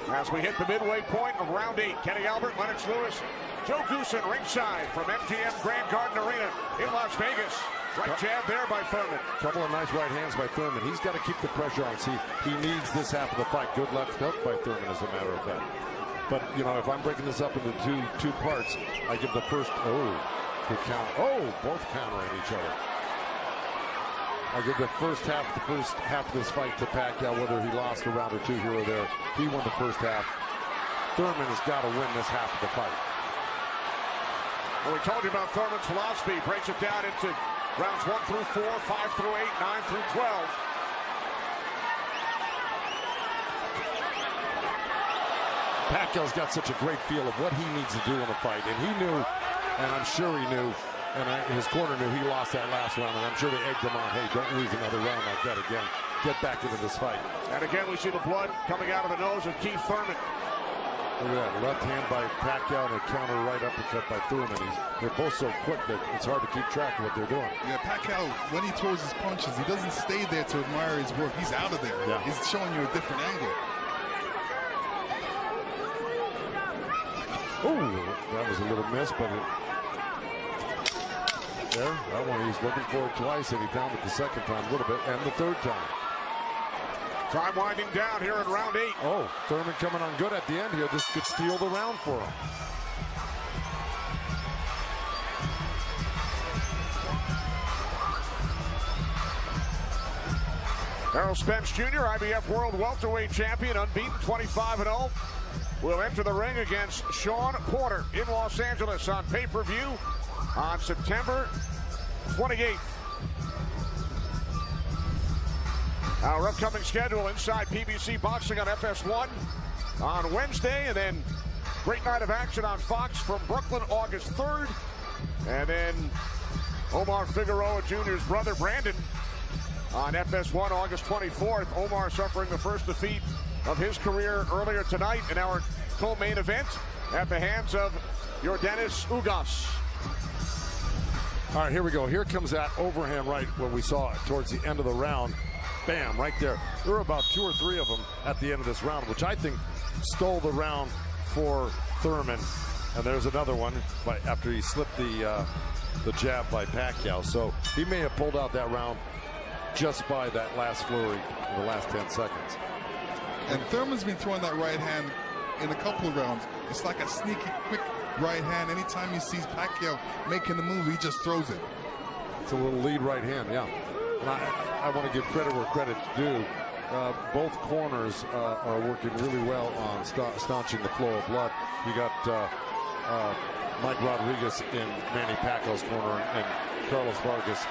Speaker 1: As we hit the midway point of round 8, Kenny Albert, Lennox Lewis, Joe Goosen ringside from MGM Grand Garden Arena in Las Vegas. Right jab there by Thurman.
Speaker 10: Couple of nice right hands by Thurman. He's got to keep the pressure on. See, he needs this half of the fight. Good left hook by Thurman, as a matter of fact. But, you know, if I'm breaking this up into two parts, I give the first, good count. Both countering each other. I give the first half of this fight to Pacquiao, whether he lost a round or 2 here or there. He won the first half. Thurman has got to win this half of the fight.
Speaker 1: Well, we told you about Thurman's philosophy. Breaks it down into rounds 1 through 4, 5 through 8, 9 through 12.
Speaker 10: Pacquiao's got such a great feel of what he needs to do in the fight, and he knew, and I'm sure he knew, and his corner knew he lost that last round, and I'm sure they egged him on, hey, don't lose another round like that again. Get back into this fight.
Speaker 1: And again, we see the blood coming out of the nose of Keith Thurman.
Speaker 10: Look at that, left hand by Pacquiao and a counter right uppercut by Thurman. They're both so quick that it's hard to keep track of what they're doing.
Speaker 9: Yeah, Pacquiao, when he throws his punches, he doesn't stay there to admire his work. He's out of there.
Speaker 10: Yeah.
Speaker 9: He's showing you a different angle.
Speaker 10: Oh, that was a little miss, but there, that one he's looking for it twice, and he found it the second time a little bit, and the third time.
Speaker 1: Time winding down here in round 8.
Speaker 10: Oh, Thurman coming on good at the end here. This could steal the round for him. Errol
Speaker 1: Spence Jr., IBF World Welterweight Champion, unbeaten, 25-0. will enter the ring against Shawn Porter in Los Angeles on pay-per-view on September 28th. Our upcoming schedule inside PBC Boxing on FS1 on Wednesday, and then great night of action on Fox from Brooklyn August 3rd. And then Omar Figueroa Jr.'s brother Brandon on FS1 August 24th. Omar suffering the first defeat of his career earlier tonight in our co-main event at the hands of Yordenis Ugas.
Speaker 10: All right, here we go. Here comes that overhand right, what we saw towards the end of the round. Bam, right there. There were about 2 or 3 of them at the end of this round, which I think stole the round for Thurman. And there's another one after he slipped the jab by Pacquiao. So he may have pulled out that round just by that last flurry in the last 10 seconds.
Speaker 9: And Thurman's been throwing that right hand in a couple of rounds. It's like a sneaky, quick right hand. Anytime he sees Pacquiao making the move, he just throws it.
Speaker 10: It's a little lead right hand, yeah. And I want to give credit where credit's due. Both corners are working really well on staunching the flow of blood. You got Mike Rodriguez in Manny Pacquiao's corner and Carlos Vargas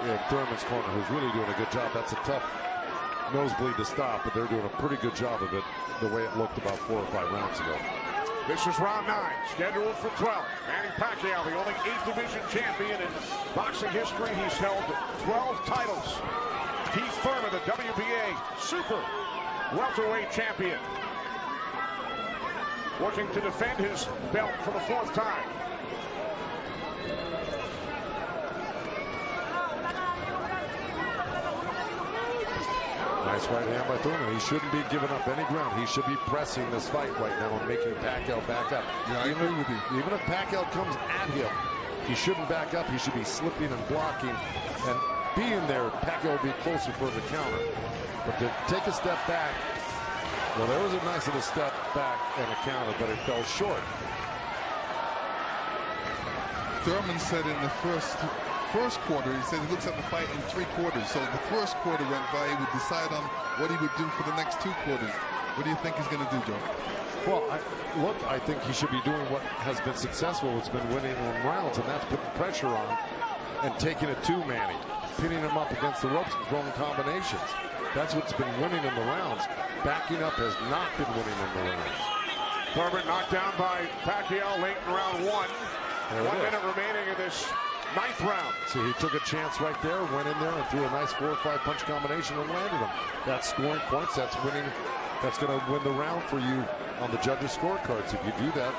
Speaker 10: in Thurman's corner, who's really doing a good job. That's a tough nosebleed to stop, but they're doing a pretty good job of it the way it looked about 4 or 5 rounds ago.
Speaker 1: This is round 9, scheduled for 12. Manny Pacquiao, the only 8th division champion in boxing history. He's held 12 titles. Keith Thurman, the WBA super welterweight champion, working to defend his belt for the 4th time.
Speaker 10: Nice right hand by Thurman. He shouldn't be giving up any ground. He should be pressing this fight right now and making Pacquiao back up.
Speaker 9: Yeah, I agree with you.
Speaker 10: Even if Pacquiao comes at him, he shouldn't back up. He should be slipping and blocking. And being there, Pacquiao will be closer for the counter. But to take a step back, well, there was a nice little step back and a counter, but it fell short.
Speaker 9: Thurman said in the first quarter, he said he looks at the fight in 3 quarters. So the first quarter went by, he would decide on what he would do for the next 2 quarters. What do you think he's going to do, Joe?
Speaker 10: Well, I think he should be doing what has been successful. It's been winning in rounds, and that's putting pressure on and taking it to Manny, pinning him up against the ropes and throwing combinations. That's what's been winning in the rounds. Backing up has not been winning in the rounds.
Speaker 1: Thurman knocked down by Pacquiao late in round 1. 1 minute remaining in this 9th round.
Speaker 10: See, he took a chance right there, went in there and threw a nice 4 or 5 punch combination and landed him. That's scoring points. That's winning. That's going to win the round for you on the judges' scorecards if you do that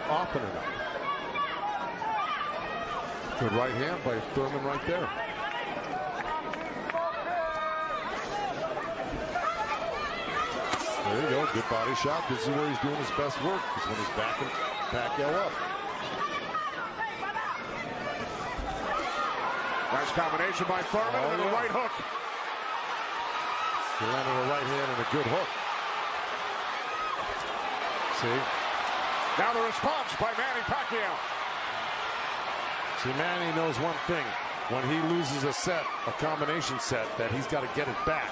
Speaker 10: often enough. Good right hand by Thurman right there. There you go. Good body shot. This is where he's doing his best work, is when he's backing Pacquiao up.
Speaker 1: Nice combination by Thurman and a right hook.
Speaker 10: He landed a right hand and a good hook. See?
Speaker 1: Now the response by Manny Pacquiao.
Speaker 10: See, Manny knows one thing. When he loses a set, a combination set, that he's got to get it back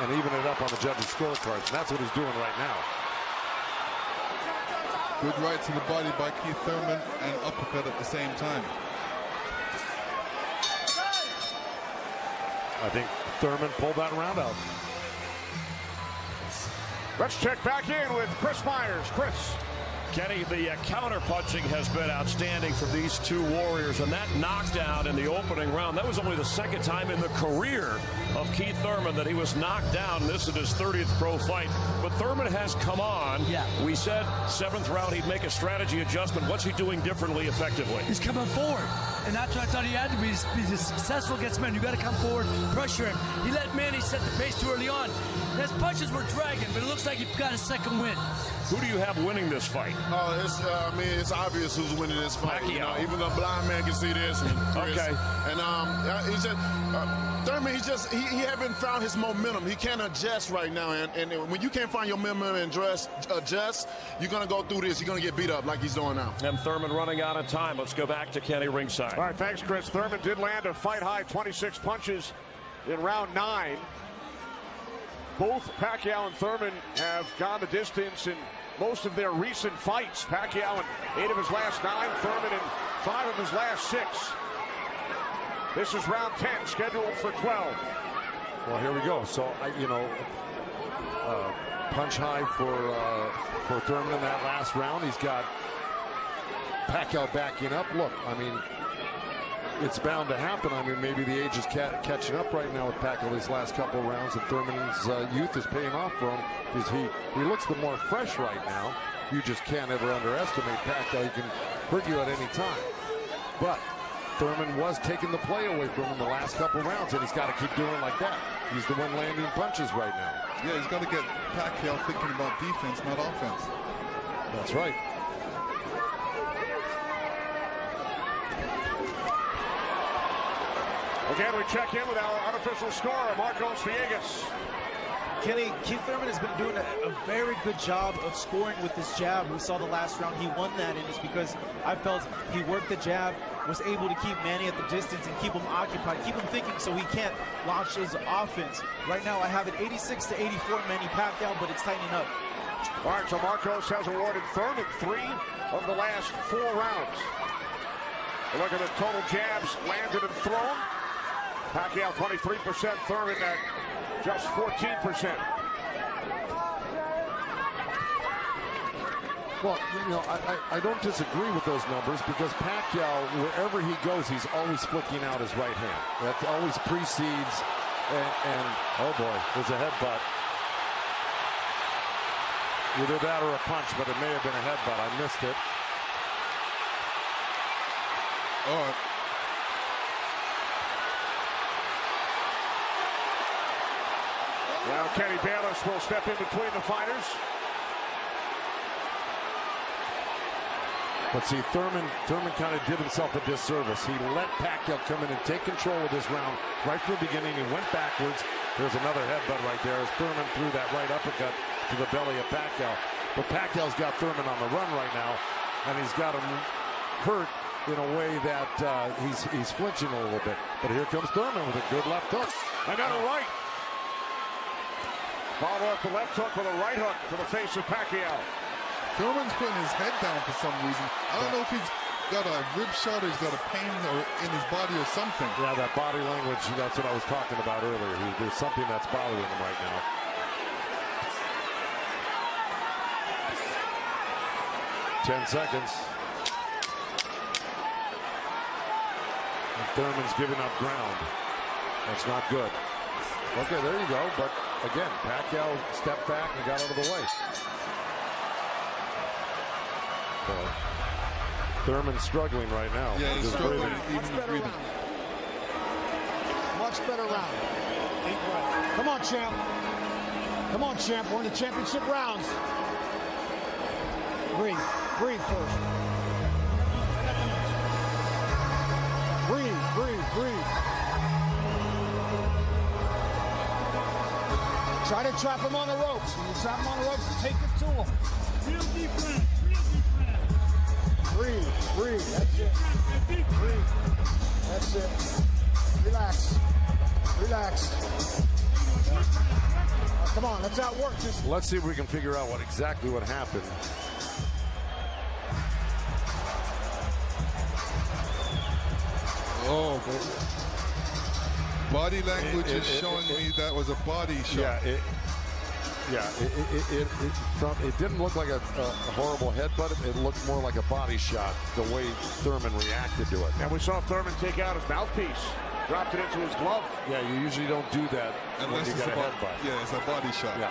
Speaker 10: and even it up on the judges' scorecards. And that's what he's doing right now.
Speaker 9: Good right to the body by Keith Thurman and uppercut at the same time.
Speaker 10: I think Thurman pulled that round out.
Speaker 1: Let's check back in with Chris Myers. Chris.
Speaker 15: Kenny, the counter-punching has been outstanding from these 2 warriors, and that knockdown in the opening round, that was only the 2nd time in the career of Keith Thurman that he was knocked down. This is his 30th pro fight, but Thurman has come on.
Speaker 3: Yeah.
Speaker 15: We said 7th round he'd make a strategy adjustment. What's he doing differently effectively?
Speaker 3: He's coming forward, and that's what I thought he had to be. He's successful against men. You got to come forward, pressure him. He let Manny set the pace too early on. His punches were dragging, but it looks like he got a 2nd win.
Speaker 15: Who do you have winning this fight?
Speaker 16: It's obvious who's winning this fight. You know, even the blind man can see this. And Chris.
Speaker 15: Okay.
Speaker 16: And he's just Thurman. He haven't found his momentum. He can't adjust right now. And when you can't find your momentum and adjust, you're gonna go through this. You're gonna get beat up like he's doing now.
Speaker 15: And Thurman running out of time. Let's go back to Kenny ringside.
Speaker 1: All right, thanks, Chris. Thurman did land a fight-high 26 punches in round 9. Both Pacquiao and Thurman have gone the distance in most of their recent fights. Pacquiao in 8 of his last 9, Thurman in 5 of his last 6. This is round 10, scheduled for 12.
Speaker 10: Well, here we go. So, punch high for Thurman in that last round. He's got Pacquiao backing up. Look, I mean, it's bound to happen. I mean, maybe the age is catching up right now with Pacquiao these last couple of rounds, and Thurman's youth is paying off for him because he looks the more fresh right now. You just can't ever underestimate Pacquiao. He can hurt you at any time. But Thurman was taking the play away from him the last couple of rounds, and he's got to keep doing like that. He's the one landing punches right now.
Speaker 9: Yeah, he's got to get Pacquiao thinking about defense, not offense.
Speaker 10: That's right.
Speaker 1: Again, we check in with our unofficial scorer, Marcos Villegas.
Speaker 14: Kenny, Keith Thurman has been doing a very good job of scoring with this jab. We saw the last round he won that, and it's because I felt he worked the jab, was able to keep Manny at the distance and keep him occupied, keep him thinking so he can't launch his offense. Right now I have it 86-84 Manny Pacquiao, but it's tightening up.
Speaker 1: All right, so Marcos has awarded Thurman 3 of the last 4 rounds. Look at the total jabs landed and thrown. Pacquiao 23%, Thurman at just 14%.
Speaker 10: Well, I don't disagree with those numbers because Pacquiao, wherever he goes, he's always flicking out his right hand. That always precedes, and oh boy, there's a headbutt. Either that or a punch, but it may have been a headbutt. I missed it.
Speaker 9: Oh.
Speaker 1: Now Kenny Bayless will step in between the fighters.
Speaker 10: But see, Thurman kind of did himself a disservice. He let Pacquiao come in and take control of this round right from the beginning. He went backwards. There's another headbutt right there as Thurman threw that right uppercut to the belly of Pacquiao. But Pacquiao's got Thurman on the run right now, and he's got him hurt in a way that he's flinching a little bit. But here comes Thurman with a good left hook.
Speaker 1: Another right. Followed up the left hook with a right hook to the face of Pacquiao.
Speaker 9: Thurman's putting his head down for some reason. I don't know if he's got a rib shot or he's got a pain in his body or something.
Speaker 10: Yeah, that body language, that's what I was talking about earlier. There's something that's bothering him right now. Ten seconds. And Thurman's giving up ground. That's not good. Okay, there you go. But again, Pacquiao stepped back and got out of the way. Thurman's struggling right now.
Speaker 9: Yeah, he's struggling.
Speaker 12: Much better round. Much better round. Come on, champ. Come on, champ. We're in the championship rounds. Breathe. Breathe first. Breathe, breathe, breathe. Try to trap him on the ropes. When you trap him on the ropes, take it to him. Real deep breath. Breathe, breathe, that's it. Breathe, that's it. Relax, relax. Come on, let's outwork this.
Speaker 10: Let's see if we can figure out exactly what happened.
Speaker 9: Oh, body language is showing me that was a body shot.
Speaker 10: It didn't look like a horrible headbutt. It looked more like a body shot, the way Thurman reacted to it.
Speaker 1: And we saw Thurman take out his mouthpiece, dropped it into his glove.
Speaker 10: Yeah, you usually don't do that unless you get a headbutt.
Speaker 9: Yeah, it's a body shot.
Speaker 10: Yeah.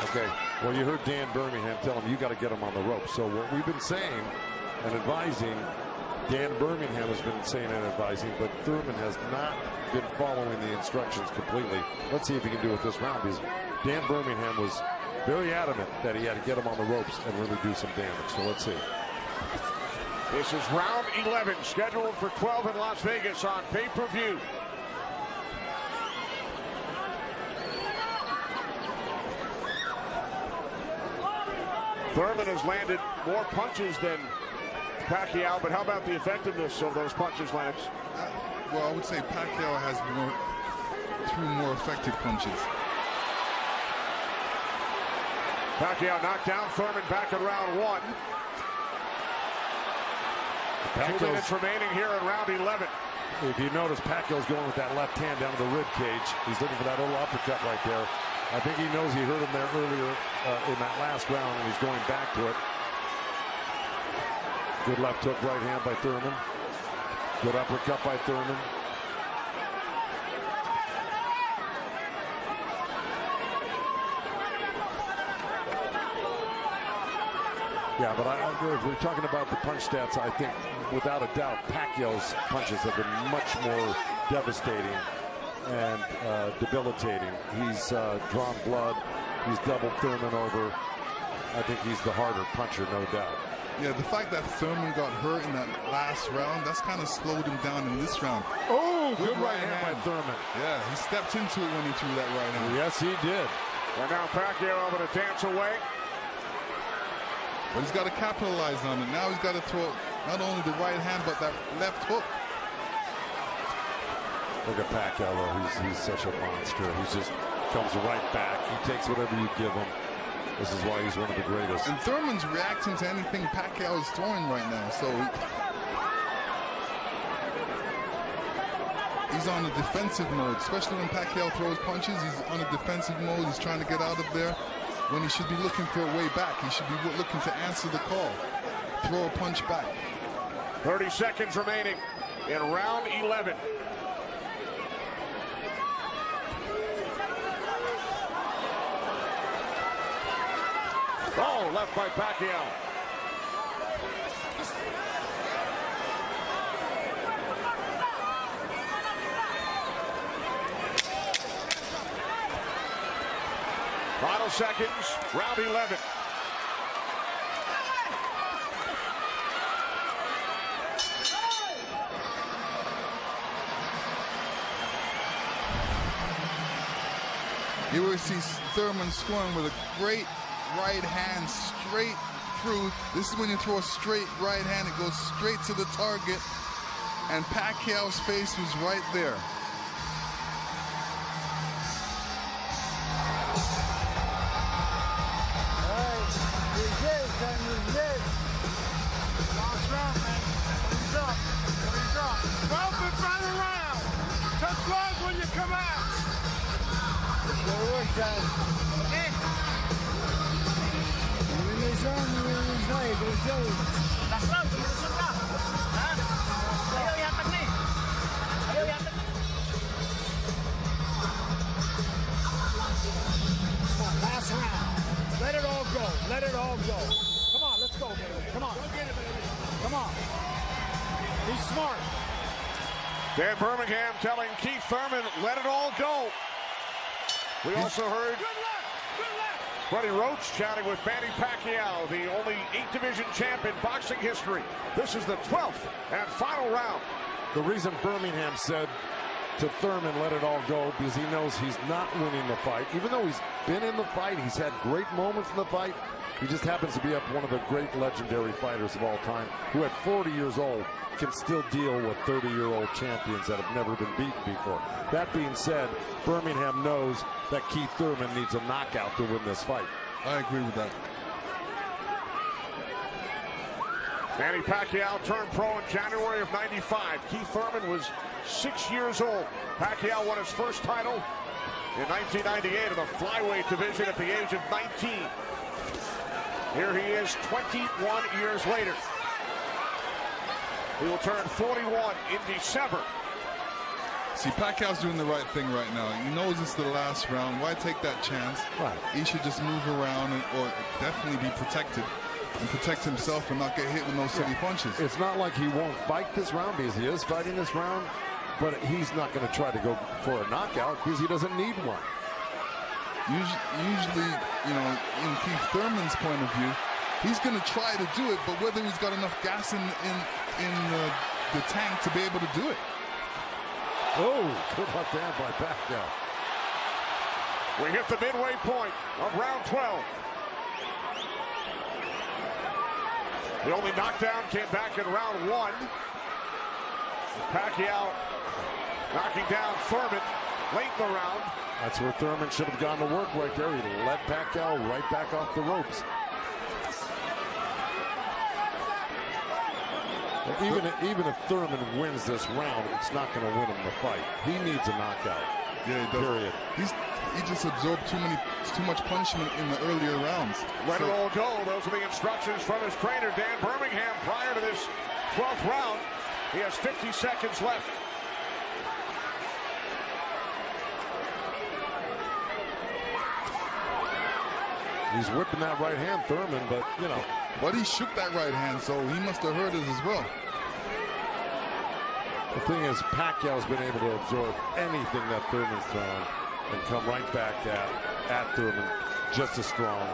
Speaker 10: Okay. Well, you heard Dan Birmingham tell him you got to get him on the rope. So what we've been saying and advising, Dan Birmingham has been saying and advising, but Thurman has not been following the instructions completely. Let's see if he can do it this round, because Dan Birmingham was very adamant that he had to get him on the ropes and really do some damage. So let's see.
Speaker 1: This is round 11, scheduled for 12 in Las Vegas on pay-per-view. Thurman has landed more punches than Pacquiao, but how about the effectiveness of those punches, Lennox?
Speaker 9: Well, I would say Pacquiao has threw more effective punches.
Speaker 1: Pacquiao knocked down Thurman back in round 1. 2 minutes remaining here in round 11.
Speaker 10: If you notice, Pacquiao's going with that left hand down to the rib cage. He's looking for that little uppercut right there. I think he knows he hurt him there earlier in that last round, and he's going back to it. Good left hook, right hand by Thurman. Good uppercut by Thurman. Yeah, but if we're talking about the punch stats, I think without a doubt Pacquiao's punches have been much more devastating and debilitating. He's drawn blood. He's doubled Thurman over. I think he's the harder puncher, no doubt.
Speaker 9: Yeah, the fact that Thurman got hurt in that last round, that's kind of slowed him down in this round.
Speaker 10: Oh, good right hand by Thurman.
Speaker 9: Yeah, he stepped into it when he threw that right hand.
Speaker 10: Yes, he did.
Speaker 1: And now Pacquiao able to dance away.
Speaker 9: But he's got to capitalize on it. Now he's got to throw not only the right hand, but that left hook.
Speaker 10: Look at Pacquiao, though. He's such a monster. He just comes right back. He takes whatever you give him. This is why he's one of the greatest.
Speaker 9: And Thurman's reacting to anything Pacquiao is throwing right now. So he's on a defensive mode, especially when Pacquiao throws punches. He's on a defensive mode. He's trying to get out of there. When he should be looking for a way back. He should be looking to answer the call. Throw a punch back.
Speaker 1: 30 seconds remaining in round 11. Oh, left by Pacquiao. Final seconds, round 11.
Speaker 9: You will see Thurman scoring with a great right hand straight through. This is when you throw a straight right hand, it goes straight to the target. And Pacquiao's face was right there.
Speaker 8: Last round, man. What up? What up? 12th and final round. Touch gloves when you come out. Good work, guys. Okay. You win this round, you win this night. Go show. Last round, tumusok ka. Ha? Ayaw yatag na eh. Ayaw yatag na. Come on, last round. Let it all go. Let it all go. Come on, let's go, baby. Come on. Go get it, baby. Come on. He's smart.
Speaker 1: Dan Birmingham telling Keith Thurman, let it all go. We also heard Freddie Roach chatting with Manny Pacquiao, the only 8-division champ in boxing history. This is the 12th and final round.
Speaker 10: The reason Birmingham said to Thurman, let it all go, because he knows he's not winning the fight. Even though he's been in the fight, he's had great moments in the fight. He just happens to be up one of the great legendary fighters of all time, who at 40 years old can still deal with 30-year-old champions that have never been beaten before. That being said, Birmingham knows that Keith Thurman needs a knockout to win this fight.
Speaker 9: I agree with that.
Speaker 1: Manny Pacquiao turned pro in January of '95. Keith Thurman was 6 years old. Pacquiao won his first title in 1998 in the flyweight division at the age of 19. Here he is 21 years later. He will turn 41 in December.
Speaker 9: See, Pacquiao's doing the right thing right now. He knows it's the last round. Why take that chance?
Speaker 10: Right.
Speaker 9: He should just move around or definitely be protected and protect himself and not get hit with no silly punches.
Speaker 10: It's not like he won't fight this round, because he is fighting this round, but he's not going to try to go for a knockout because he doesn't need one.
Speaker 9: Usually, you know, in Keith Thurman's point of view, he's going to try to do it, but whether he's got enough gas in the tank to be able to do it.
Speaker 10: Oh, good left hand by Pacquiao.
Speaker 1: We hit the midway point of round 12. The only knockdown came back in round 1. Pacquiao knocking down Thurman. late in the round.
Speaker 10: That's where Thurman should have gone to work right there. He let Pacquiao right back off the ropes. Even if Thurman wins this round, it's not going to win him the fight. He needs a knockout.
Speaker 9: Yeah, he does.
Speaker 10: Period.
Speaker 9: He just absorbed too much punishment in the earlier rounds.
Speaker 1: Let it all go. Those are the instructions from his trainer, Dan Birmingham, prior to this 12th round. He has 50 seconds left.
Speaker 10: He's whipping that right hand, Thurman, but, you know.
Speaker 9: But he shook that right hand, so he must have heard it as well.
Speaker 10: The thing is, Pacquiao's been able to absorb anything that Thurman's thrown and come right back at Thurman just as strong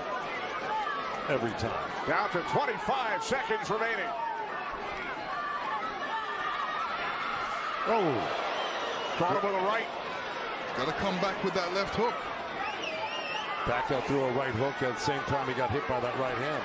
Speaker 10: every time.
Speaker 1: Down to 25 seconds remaining.
Speaker 10: Oh.
Speaker 1: Caught him with a right.
Speaker 9: Got to come back with that left hook.
Speaker 10: Pacquiao threw a right hook at the same time he got hit by that right hand.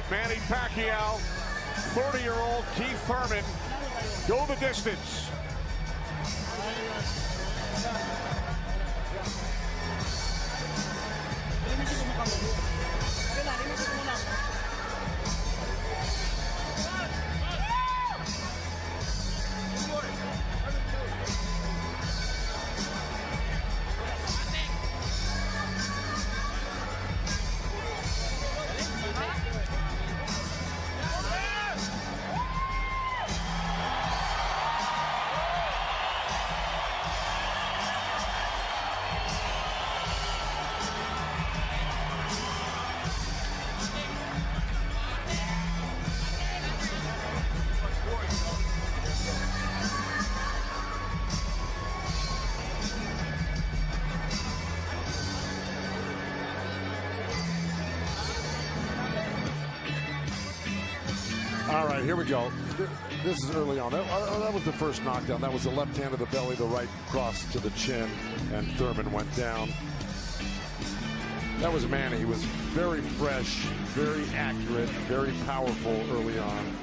Speaker 1: Manny Pacquiao, 30-year-old Keith Thurman go the distance.
Speaker 10: All right, here we go. This is early on. That was the first knockdown. That was the left hand to the belly, the right cross to the chin, and Thurman went down. That was Manny. He was very fresh, very accurate, very powerful early on.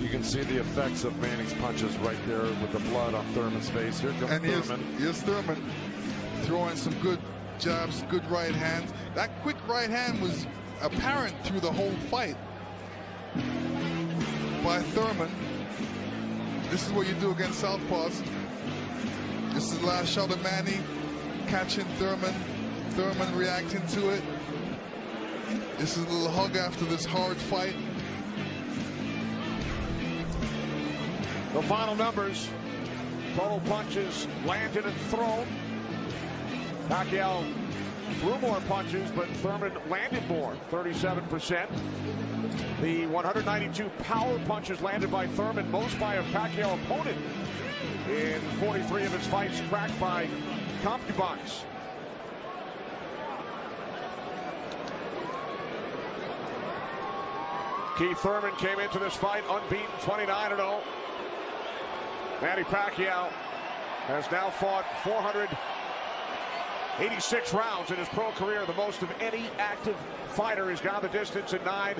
Speaker 10: You can see the effects of Manning's punches right there with the blood on Thurman's face. Here comes Thurman.
Speaker 9: Here's Thurman throwing some good jabs, good right hands. That quick right hand was apparent through the whole fight by Thurman. This is what you do against southpaws. This is the last shot of Manny catching Thurman. Thurman reacting to it. This is a little hug after this hard fight.
Speaker 1: The final numbers. Total punches landed and thrown. Pacquiao threw more punches, but Thurman landed more, 37%. The 192 power punches landed by Thurman, most by a Pacquiao opponent in 43 of his fights, cracked by concubines. Keith Thurman came into this fight unbeaten, 29-0. Manny Pacquiao has now fought 486 rounds in his pro career, the most of any active fighter. He's gone the distance in 9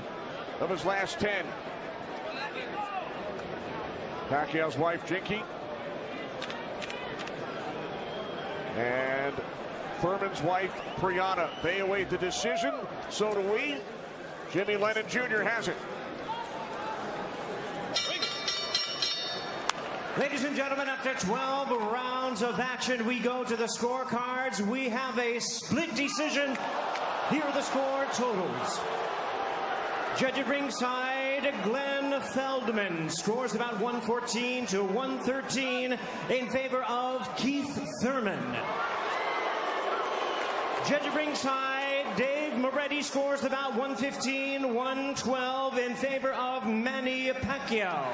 Speaker 1: of his last 10. Pacquiao's wife, Jinky, and Thurman's wife, Brianna. They await the decision. So do we. Jimmy Lennon Jr. has it.
Speaker 7: Ladies and gentlemen, after 12 rounds of action, we go to the scorecards. We have a split decision. Here are the score totals. Judge at ringside, Glenn Feldman scores about 114 to 113 in favor of Keith Thurman. Judge at ringside, Dave Moretti scores about 115-112 in favor of Manny Pacquiao.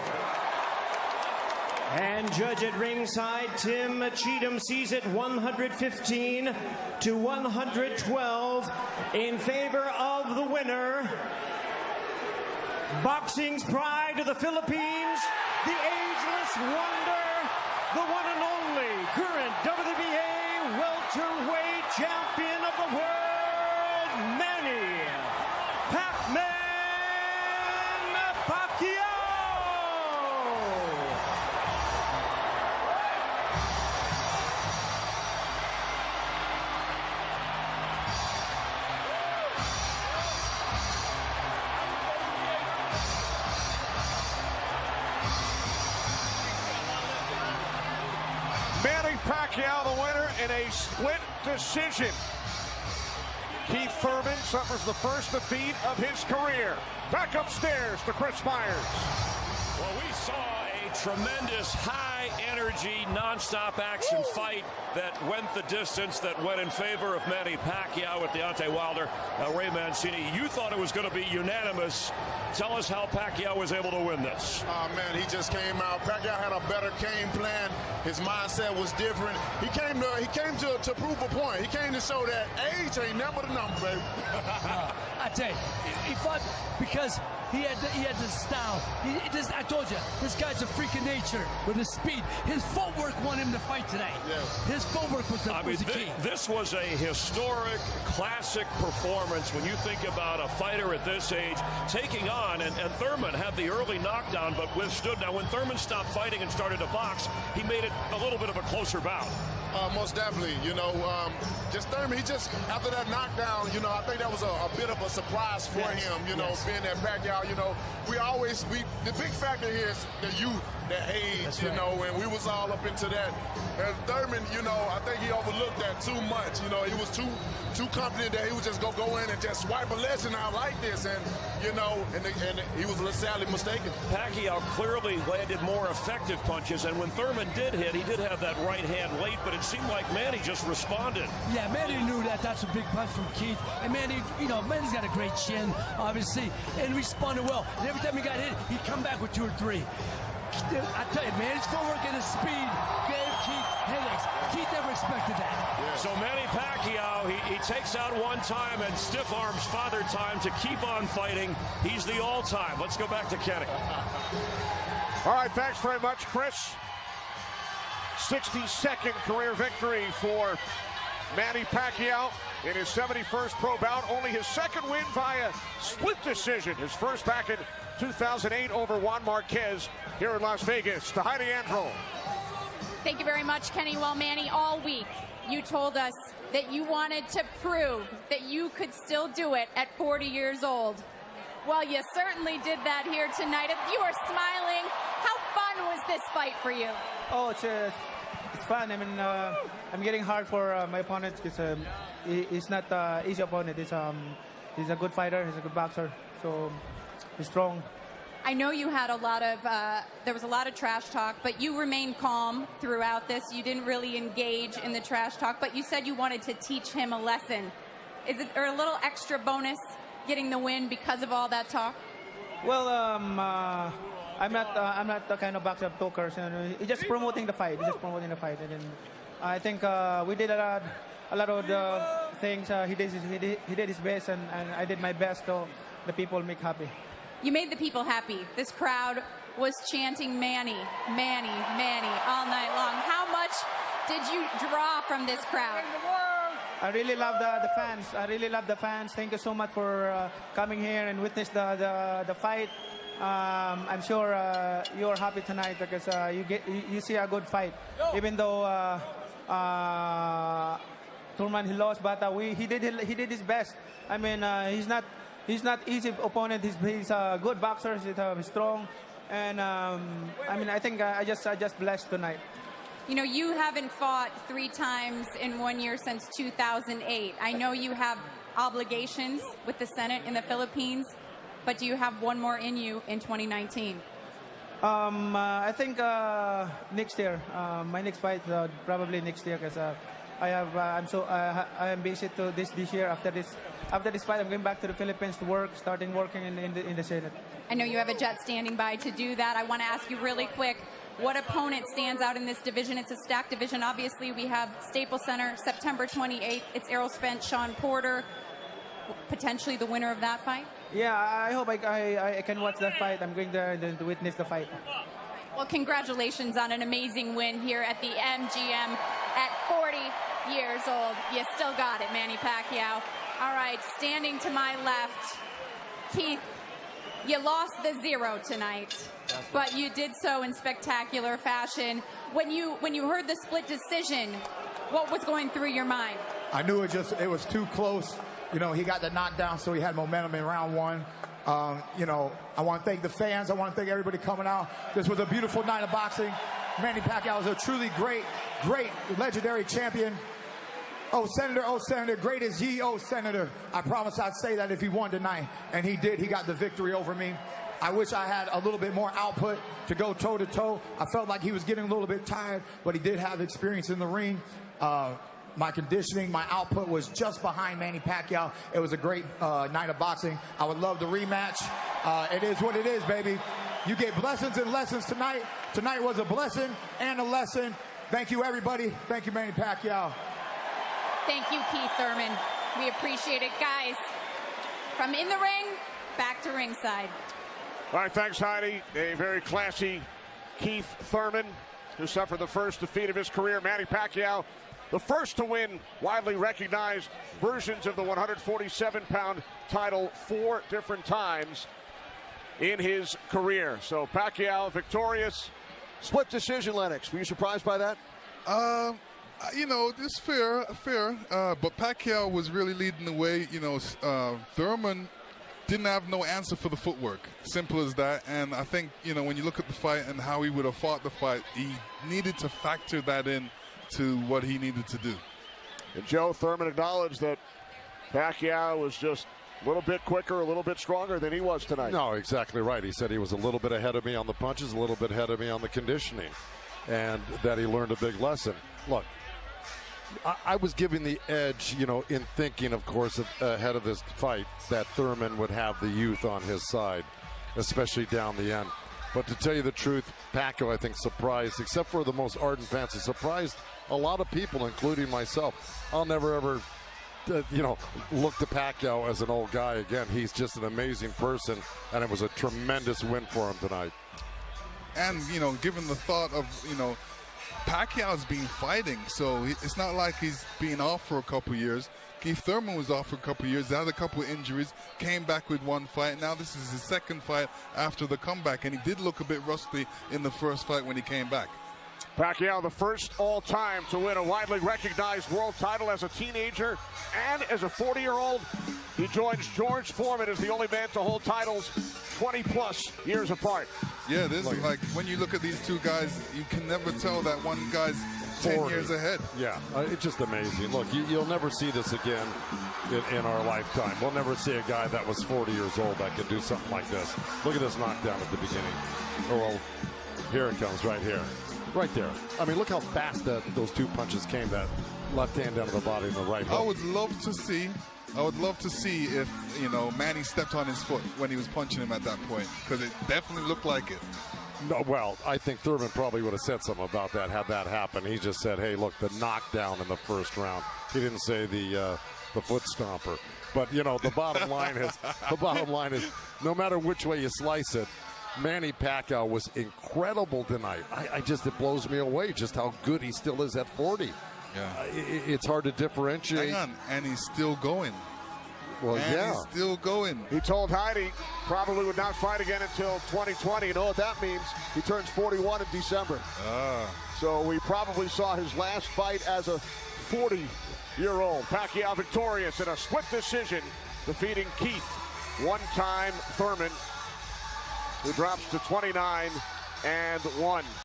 Speaker 7: And judge at ringside, Tim Cheatham sees it 115 to 112 in favor of the winner. Boxing's pride of the Philippines, the ageless wonder, the one and only current WBA welterweight champion of the world, Manny Pac-Man Pacquiao.
Speaker 1: Manny Pacquiao, the winner in a split decision. Keith Thurman suffers the first defeat of his career. Back upstairs to Chris Myers.
Speaker 15: Well, we saw a tremendous high-energy, non-stop action fight that went the distance, that went in favor of Manny Pacquiao with Deontay Wilder. Ray Mancini, you thought it was going to be unanimous. Tell us how Pacquiao was able to win this.
Speaker 16: Oh, man, he just came out. Pacquiao had a better game plan. His mindset was different. He came to prove a point. He came to show that age ain't never the number, baby.
Speaker 3: I tell you, he fought because he had the style. I told you, this guy's a freak of nature with his speed. His footwork won him the fight today.
Speaker 16: Yes.
Speaker 3: His footwork was the key.
Speaker 15: This was a historic, classic performance when you think about a fighter at this age taking on, and Thurman had the early knockdown but withstood. Now, when Thurman stopped fighting and started to box, he made it a little bit of a closer bout.
Speaker 16: Most definitely, just Thurman, after that knockdown, I think that was a bit of a surprise for him, being that Pacquiao, the big factor here is the youth, the age, and we was all up into that. And Thurman, I think he overlooked that too much. He was too confident that he would just go in and just swipe a legend out like this, and he was sadly mistaken.
Speaker 15: Pacquiao clearly landed more effective punches, and when Thurman did hit, he did have that right hand late, but it seemed like Manny just responded.
Speaker 3: Yeah, Manny knew that. That's a big punch from Keith. And Manny, Manny's got a great chin, obviously, and responded well. And every time he got hit, he'd come back with 2 or 3. I tell you, Manny's footwork and his speed gave Keith headaches. Keith never expected that.
Speaker 15: Yeah. So Manny Pacquiao, he takes out one time and stiff arms Father Time to keep on fighting. He's the all-time. Let's go back to Kenny.
Speaker 1: All right, thanks very much, Chris. 62nd career victory for Manny Pacquiao in his 71st pro bout. Only his second win via split decision. His first back in 2008 over Juan Marquez here in Las Vegas. To Heidi Andro.
Speaker 13: Thank you very much, Kenny. Well, Manny, all week you told us that you wanted to prove that you could still do it at 40 years old. Well, you certainly did that here tonight. You are smiling. How fun was this fight for you?
Speaker 14: Oh, it's fun. I mean, I'm getting hard for my opponent because he's not easy opponent. He's a good fighter. He's a good boxer. So he's strong.
Speaker 13: I know you had there was a lot of trash talk, but you remained calm throughout this. You didn't really engage in the trash talk, but you said you wanted to teach him a lesson. Is it a little extra bonus getting the win because of all that talk?
Speaker 14: Well, I'm not the kind of boxer of talkers. He's just promoting the fight. And then I think we did a lot of the things. He did his best, and I did my best so the people make happy.
Speaker 13: You made the people happy. This crowd was chanting Manny, Manny, Manny all night long. How much did you draw from this crowd?
Speaker 14: I really love the fans. I really love the fans. Thank you so much for coming here and witness the fight. I'm sure you're happy tonight because you see a good fight. Even though Thurman he lost, but he did his best. I mean, he's not easy opponent. He's a good boxer. He's strong, and I mean, I think I just blessed tonight.
Speaker 13: You haven't fought 3 times in 1 year since 2008. I know you have obligations with the Senate in the Philippines, but do you have one more in you in 2019?
Speaker 14: I think next year, my next fight probably next year, because I am busy to this year. After this fight, I'm going back to the Philippines to work, starting working in the Senate.
Speaker 13: I know you have a jet standing by to do that. I want to ask you really quick, what opponent stands out in this division? It's a stacked division. Obviously, we have Staples Center, September 28th. It's Errol Spence, Sean Porter, potentially the winner of that fight.
Speaker 14: Yeah, I hope I can watch that fight. I'm going there to witness the fight.
Speaker 13: Well, congratulations on an amazing win here at the MGM at 40 years old. You still got it, Manny Pacquiao. All right, standing to my left, Keith, you lost the 0 tonight, but you did so in spectacular fashion. When you heard the split decision, what was going through your mind?
Speaker 5: I knew it was too close. You know, he got the knockdown, so he had momentum in round 1. You know, I want to thank the fans. I want to thank everybody coming out. This was a beautiful night of boxing. Manny Pacquiao is a truly great, legendary champion. Oh, Senator, great as ye, oh, Senator. I promise I'd say that if he won tonight, and he did. He got the victory over me. I wish I had a little bit more output to go toe-to-toe. I felt like he was getting a little bit tired, but he did have experience in the ring. My conditioning, my output was just behind Manny Pacquiao. It was a great night of boxing. I would love the rematch. It is what it is, baby. You get blessings and lessons tonight. Tonight was a blessing and a lesson. Thank you, everybody. Thank you, Manny Pacquiao.
Speaker 13: Thank you, Keith Thurman. We appreciate it, guys. From in the ring, back to ringside.
Speaker 1: All right, thanks, Heidi. A very classy Keith Thurman, who suffered the first defeat of his career. Manny Pacquiao, the first to win widely recognized versions of the 147-pound title 4 different times in his career. So Pacquiao victorious. Split decision, Lennox. Were you surprised by that?
Speaker 9: You know, it's fair. But Pacquiao was really leading the way. You know, Thurman didn't have no answer for the footwork. Simple as that. And I think, you know, when you look at the fight and how he would have fought the fight, he needed to factor that in to what he needed to do.
Speaker 1: And Joe, Thurman acknowledged that Pacquiao was just a little bit quicker, a little bit stronger than he was tonight.
Speaker 10: No, exactly right. He said he was a little bit ahead of me on the punches, a little bit ahead of me on the conditioning, and that he learned a big lesson. Look, I was giving the edge, you know, in thinking, of course, ahead of this fight, that Thurman would have the youth on his side, especially down the end. But to tell you the truth, Pacquiao, I think, surprised, except for the most ardent fans, he surprised a lot of people, including myself. I'll never, ever, you know, look to Pacquiao as an old guy again. He's just an amazing person, and it was a tremendous win for him tonight.
Speaker 9: And, you know, given the thought of, you know, Pacquiao's been fighting, so it's not like he's been off for a couple years. Keith Thurman was off for a couple years, had a couple of injuries, came back with one fight. Now this is his second fight after the comeback, and he did look a bit rusty in the first fight when he came back.
Speaker 1: Pacquiao, the first all-time to win a widely recognized world title as a teenager and as a 40-year-old. He joins George Foreman as the only man to hold titles 20-plus years apart.
Speaker 9: Yeah, this is like, when you look at these two guys, you can never tell that one guy's 10 years ahead.
Speaker 10: Yeah, it's just amazing. Look, you'll never see this again in our lifetime. We'll never see a guy that was 40 years old that could do something like this. Look at this knockdown at the beginning. Oh, well, here it comes right here. Right there. I mean, look how fast those two punches came, that left hand down to the body and the right hook.
Speaker 9: I would love to see if, you know, Manny stepped on his foot when he was punching him at that point, because it definitely looked like it.
Speaker 10: No, well, I think Thurman probably would have said something about that had that happened. He just said, hey, look, the knockdown in the first round. He didn't say the foot stomper. But, you know, the bottom line is no matter which way you slice it, Manny Pacquiao was incredible tonight. It blows me away just how good he still is at 40.
Speaker 9: Yeah.
Speaker 10: It's hard to differentiate.
Speaker 9: Hang on, and he's still going.
Speaker 10: Well,
Speaker 9: and
Speaker 10: yeah.
Speaker 9: he's still going.
Speaker 1: He told Heidi probably would not fight again until 2020. You know what that means? He turns 41 in December. So we probably saw his last fight as a 40-year-old. Pacquiao victorious in a split decision, defeating Keith, one-time Thurman, who drops to 29-1.